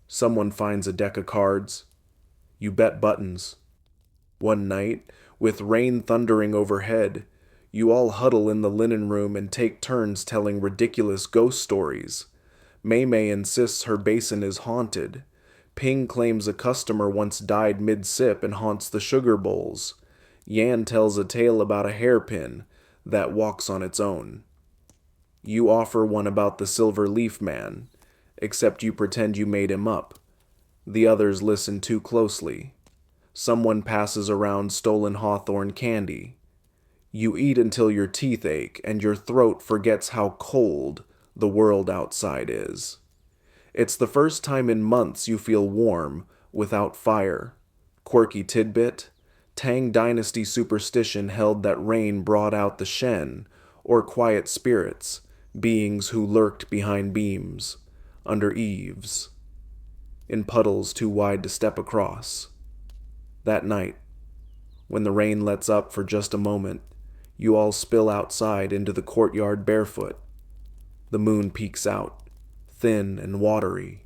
Someone finds a deck of cards. You bet buttons. One night, with rain thundering overhead, you all huddle in the linen room and take turns telling ridiculous ghost stories. Mei insists her basin is haunted. Ping claims a customer once died mid-sip and haunts the sugar bowls. Yan tells a tale about a hairpin that walks on its own. You offer one about the Silver Leaf Man, except you pretend you made him up. The others listen too closely. Someone passes around stolen hawthorn candy. You eat until your teeth ache and your throat forgets how cold the world outside is. It's the first time in months you feel warm without fire. Quirky tidbit: Tang Dynasty superstition held that rain brought out the Shen, or quiet spirits, beings who lurked behind beams, under eaves, in puddles too wide to step across. That night, when the rain lets up for just a moment, you all spill outside into the courtyard barefoot. The moon peeks out, thin and watery.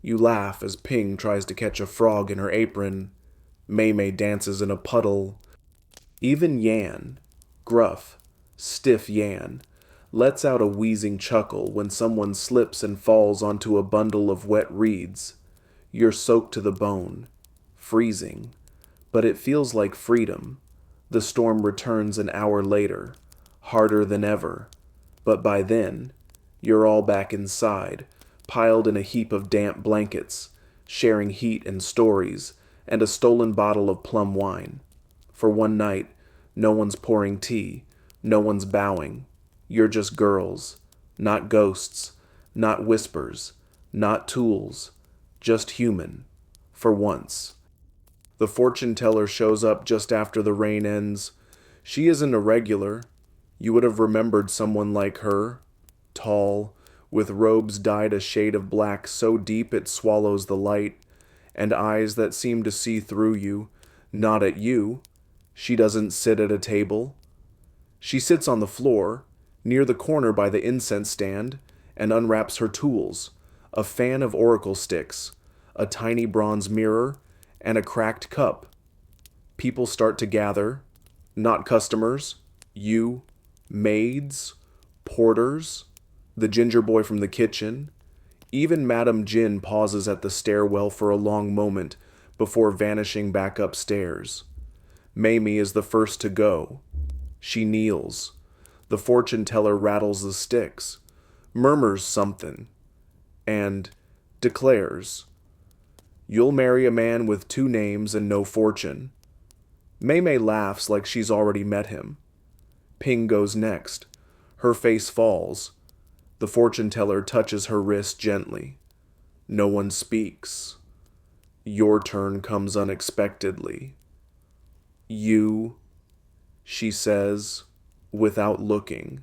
You laugh as Ping tries to catch a frog in her apron. Mei dances in a puddle. Even Yan, gruff, stiff Yan, lets out a wheezing chuckle when someone slips and falls onto a bundle of wet reeds. You're soaked to the bone, freezing, but it feels like freedom. The storm returns an hour later, harder than ever, but by then, you're all back inside, piled in a heap of damp blankets, sharing heat and stories, and a stolen bottle of plum wine. For one night, no one's pouring tea, no one's bowing. You're just girls, not ghosts, not whispers, not tools, just human, for once. The fortune teller shows up just after the rain ends. She isn't a regular. You would have remembered someone like her, tall, with robes dyed a shade of black so deep it swallows the light, and eyes that seem to see through you, not at you. She doesn't sit at a table. She sits on the floor, near the corner by the incense stand, and unwraps her tools, a fan of oracle sticks, a tiny bronze mirror, and a cracked cup. People start to gather, not customers, you, maids, porters, the ginger boy from the kitchen. Even Madame Jin pauses at the stairwell for a long moment before vanishing back upstairs. Mamie is the first to go. She kneels. The fortune teller rattles the sticks, murmurs something, and declares, "You'll marry a man with 2 names and no fortune." Mei laughs like she's already met him. Ping goes next. Her face falls. The fortune teller touches her wrist gently. No one speaks. Your turn comes unexpectedly. "You," she says, without looking.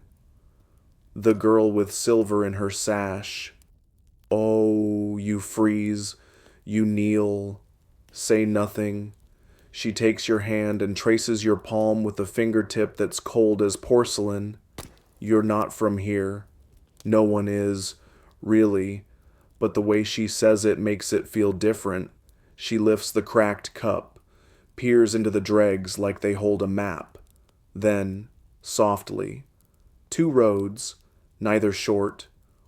The girl with silver in her sash. Oh, you freeze. You kneel. Say nothing. She takes your hand and traces your palm with a fingertip that's cold as porcelain. You're not from here. No one is, really, but the way she says it makes it feel different. She lifts the cracked cup, peers into the dregs like they hold a map. Then, softly, 2 roads, neither short.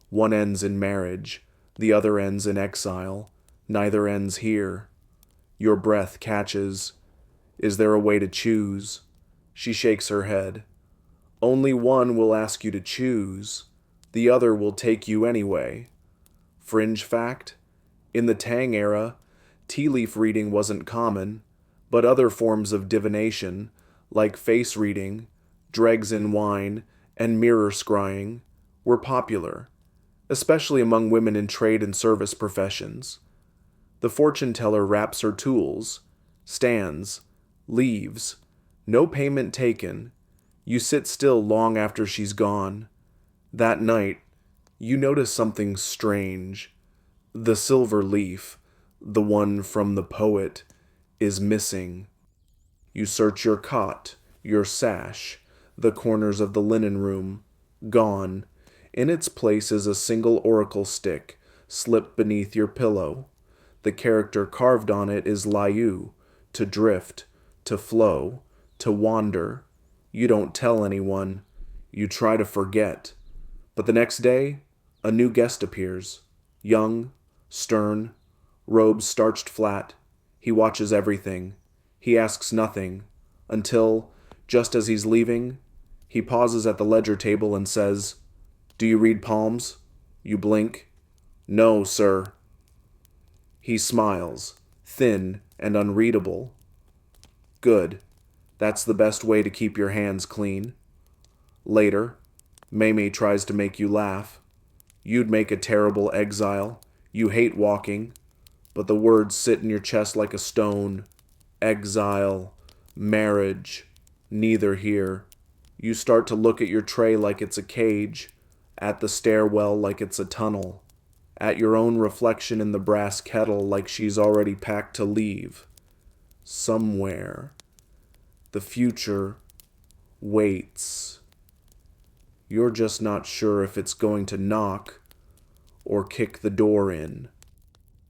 One ends in marriage, the other ends in exile. Neither ends here. Your breath catches. Is there a way to choose? She shakes her head. Only one will ask you to choose. The other will take you anyway. Fringe fact? In the Tang era, tea leaf reading wasn't common, but other forms of divination, like face reading, dregs in wine, and mirror scrying, were popular, especially among women in trade and service professions. The fortune teller wraps her tools, stands, leaves, no payment taken. You sit still long after she's gone. That night, you notice something strange. The silver leaf, the one from the poet, is missing. You search your cot, your sash, the corners of the linen room. Gone. In its place is a single oracle stick, slipped beneath your pillow. The character carved on it is Liu, to drift, to flow, to wander. You don't tell anyone. You try to forget. But the next day, a new guest appears. Young, stern, robes starched flat. He watches everything. He asks nothing, until, just as he's leaving, he pauses at the ledger table and says, "Do you read palms?" You blink. "No, sir." He smiles, thin and unreadable. "Good. That's the best way to keep your hands clean." Later, Maymay tries to make you laugh. You'd make a terrible exile. You hate walking, but the words sit in your chest like a stone. Exile, marriage, neither here. You start to look at your tray like it's a cage, at the stairwell like it's a tunnel, at your own reflection in the brass kettle like she's already packed to leave. Somewhere. The future waits. You're just not sure if it's going to knock or kick the door in.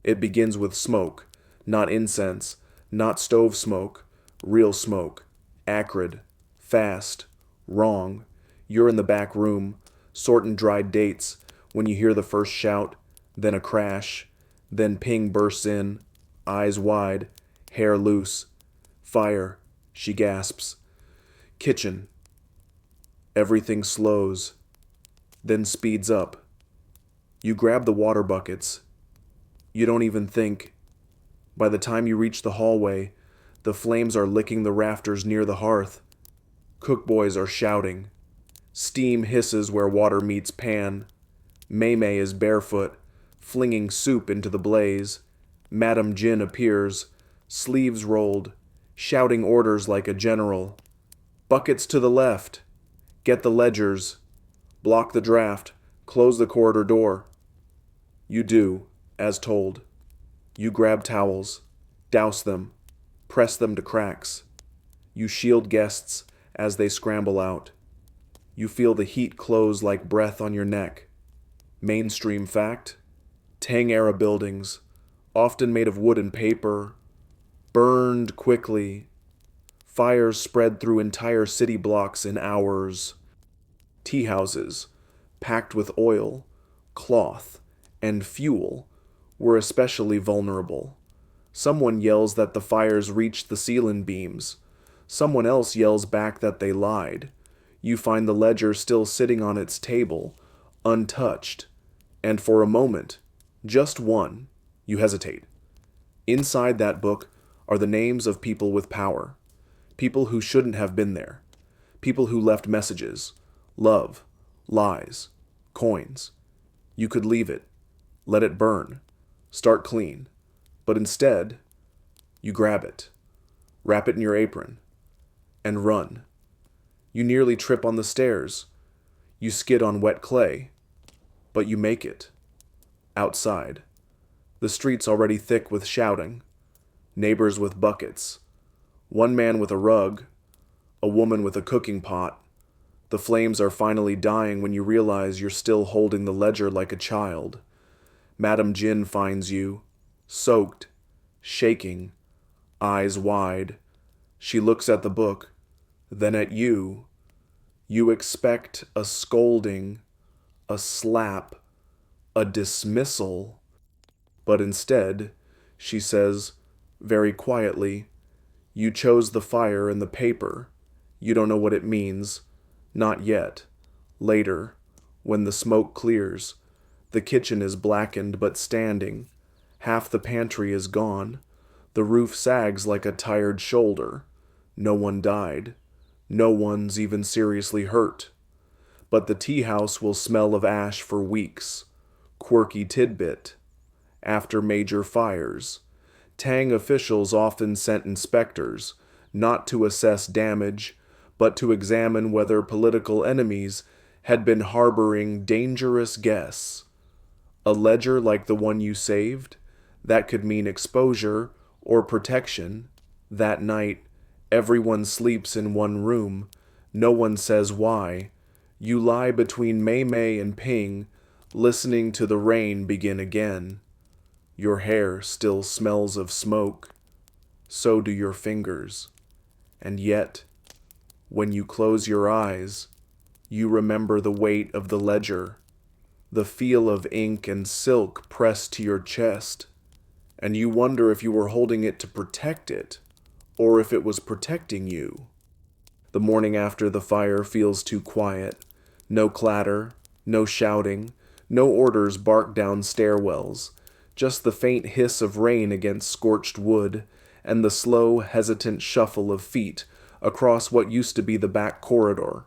It begins with smoke, not incense, not stove smoke, real smoke, acrid, fast, wrong. You're in the back room, sorting dried dates, when you hear the first shout, then a crash, then Ping bursts in, eyes wide, hair loose. Fire, she gasps. Kitchen. Everything slows, then speeds up. You grab the water buckets. You don't even think. By the time you reach the hallway, the flames are licking the rafters near the hearth. Cookboys are shouting. Steam hisses where water meets pan. Maymay is barefoot, flinging soup into the blaze. Madame Jin appears, sleeves rolled, shouting orders like a general. Buckets to the left. Get the ledgers. Block the draft. Close the corridor door. You do, as told. You grab towels, douse them, press them to cracks. You shield guests as they scramble out. You feel the heat close like breath on your neck. Mainstream fact: Tang-era buildings, often made of wood and paper, burned quickly. Fires spread through entire city blocks in hours. Tea houses, packed with oil, cloth, and fuel, were especially vulnerable. Someone yells that the fires reached the ceiling beams. Someone else yells back that they lied. You find the ledger still sitting on its table, untouched, and for a moment, just one, you hesitate. Inside that book are the names of people with power, people who shouldn't have been there, people who left messages, love, lies, coins. You could leave it, let it burn, start clean, but instead, you grab it, wrap it in your apron, and run. You nearly trip on the stairs. You skid on wet clay, but you make it. Outside, the streets already thick with shouting, neighbors with buckets, one man with a rug, a woman with a cooking pot. The flames are finally dying when you realize you're still holding the ledger like a child. Madame Jin finds you, soaked, shaking, eyes wide. She looks at the book, then at you. You expect a scolding, a slap, a dismissal, but instead, she says, very quietly, You chose the fire and the paper. You don't know what it means. Not yet. Later, when the smoke clears, the kitchen is blackened but standing. Half the pantry is gone. The roof sags like a tired shoulder. No one died. No one's even seriously hurt. But the tea house will smell of ash for weeks. Quirky tidbit. After major fires, Tang officials often sent inspectors, not to assess damage, but to examine whether political enemies had been harboring dangerous guests. A ledger like the one you saved, that could mean exposure or protection. That night, everyone sleeps in one room. No one says why. You lie between Mei Mei and Ping, listening to the rain begin again. Your hair still smells of smoke. So do your fingers. And yet, when you close your eyes, you remember the weight of the ledger, the feel of ink and silk pressed to your chest, and you wonder if you were holding it to protect it, or if it was protecting you. The morning after the fire feels too quiet. No clatter, no shouting, no orders barked down stairwells, just the faint hiss of rain against scorched wood, and the slow, hesitant shuffle of feet across what used to be the back corridor.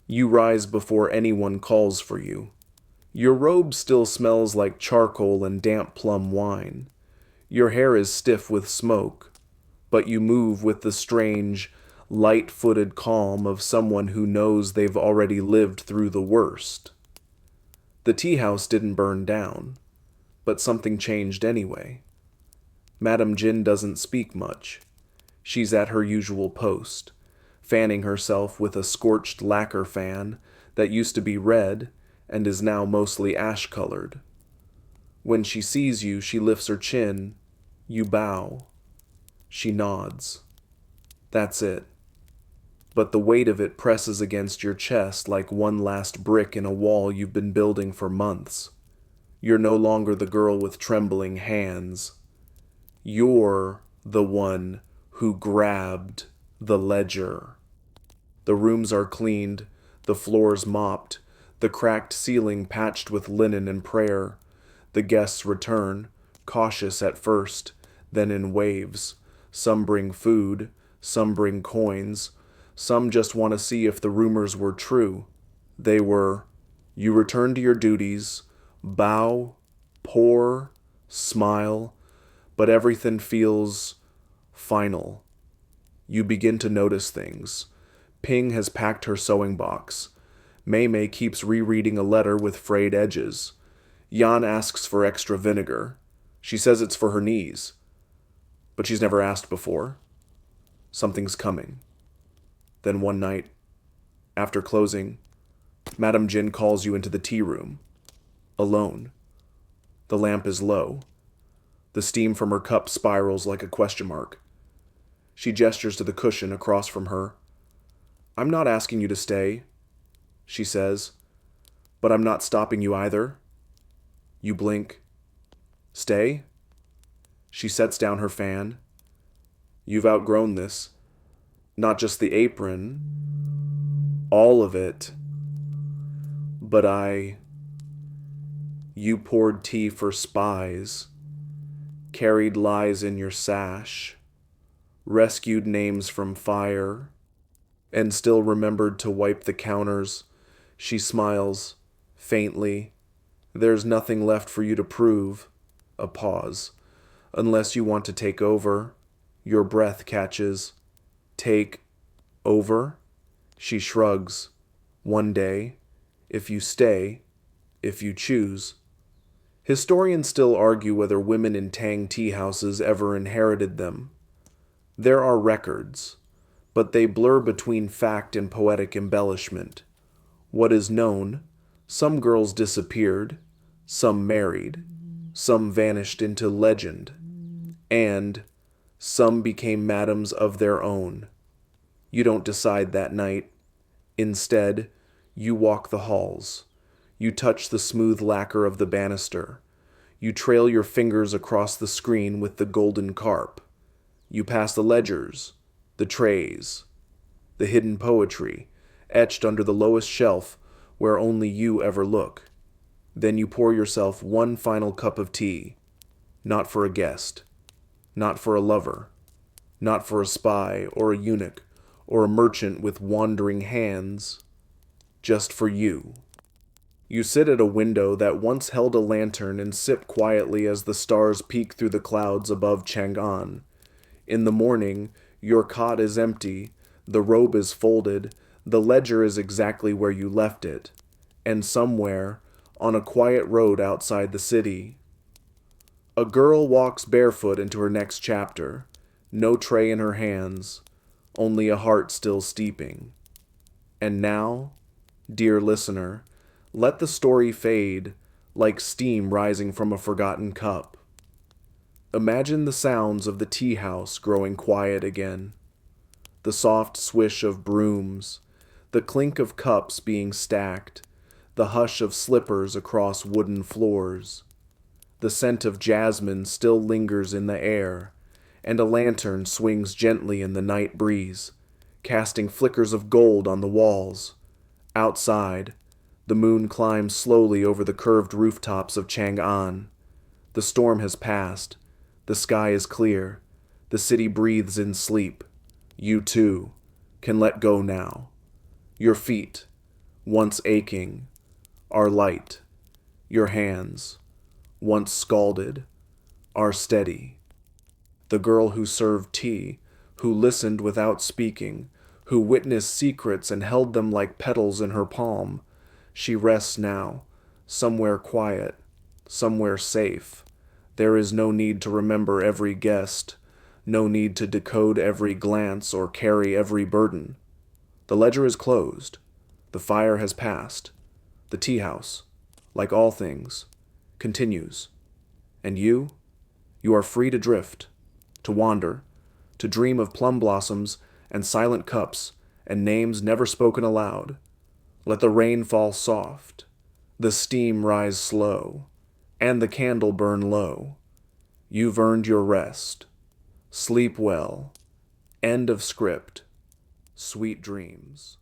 You rise before anyone calls for you. Your robe still smells like charcoal and damp plum wine. Your hair is stiff with smoke, but you move with the strange, light-footed calm of someone who knows they've already lived through the worst. The tea house didn't burn down, but something changed anyway. Madame Jin doesn't speak much. She's at her usual post, fanning herself with a scorched lacquer fan that used to be red and is now mostly ash-colored. When she sees you, she lifts her chin. You bow. She nods. That's it. But the weight of it presses against your chest like one last brick in a wall you've been building for months. You're no longer the girl with trembling hands. You're the one who grabbed the ledger. The rooms are cleaned, the floors mopped, the cracked ceiling patched with linen and prayer. The guests return, cautious at first, then in waves. Some bring food, some bring coins, some just want to see if the rumors were true. They were. You return to your duties, bow, pour, smile, but everything feels final. You begin to notice things. Ping has packed her sewing box. Mei Mei keeps rereading a letter with frayed edges. Yan asks for extra vinegar. She says it's for her knees. But she's never asked before. Something's coming. Then one night, after closing, Madame Jin calls you into the tea room. Alone. The lamp is low. The steam from her cup spirals like a question mark. She gestures to the cushion across from her. I'm not asking you to stay, she says, but I'm not stopping you either. You blink. Stay? She sets down her fan. You've outgrown this. Not just the apron, all of it. But you poured tea for spies, carried lies in your sash, rescued names from fire, and still remembered to wipe the counters. She smiles, faintly. There's nothing left for you to prove. A pause. Unless you want to take over. Your breath catches. Take over? She shrugs. One day, if you stay, if you choose. Historians still argue whether women in Tang tea houses ever inherited them. There are records, but they blur between fact and poetic embellishment. What is known, some girls disappeared, some married, some vanished into legend, and some became madams of their own. You don't decide that night. Instead, you walk the halls. You touch the smooth lacquer of the banister. You trail your fingers across the screen with the golden carp. You pass the ledgers. the trays, the hidden poetry, etched under the lowest shelf where only you ever look. Then you pour yourself one final cup of tea, not for a guest, not for a lover, not for a spy or a eunuch or a merchant with wandering hands, just for you. You sit at a window that once held a lantern and sip quietly as the stars peek through the clouds above Chang'an. In the morning, your cot is empty, the robe is folded, the ledger is exactly where you left it, and somewhere, on a quiet road outside the city, a girl walks barefoot into her next chapter, no tray in her hands, only a heart still steeping. And now, dear listener, let the story fade like steam rising from a forgotten cup. Imagine the sounds of the teahouse growing quiet again. The soft swish of brooms, the clink of cups being stacked, the hush of slippers across wooden floors. The scent of jasmine still lingers in the air, and a lantern swings gently in the night breeze, casting flickers of gold on the walls. Outside, the moon climbs slowly over the curved rooftops of Chang'an. The storm has passed. The sky is clear. The city breathes in sleep. You, too, can let go now. Your feet, once aching, are light. Your hands, once scalded, are steady. The girl who served tea, who listened without speaking, who witnessed secrets and held them like petals in her palm, she rests now, somewhere quiet, somewhere safe. There is no need to remember every guest, no need to decode every glance or carry every burden. The ledger is closed. The fire has passed. The tea house, like all things, continues. And you are free to drift, to wander, to dream of plum blossoms and silent cups and names never spoken aloud. Let the rain fall soft, the steam rise slow, and the candle burn low. You've earned your rest. Sleep well. End of script. Sweet dreams.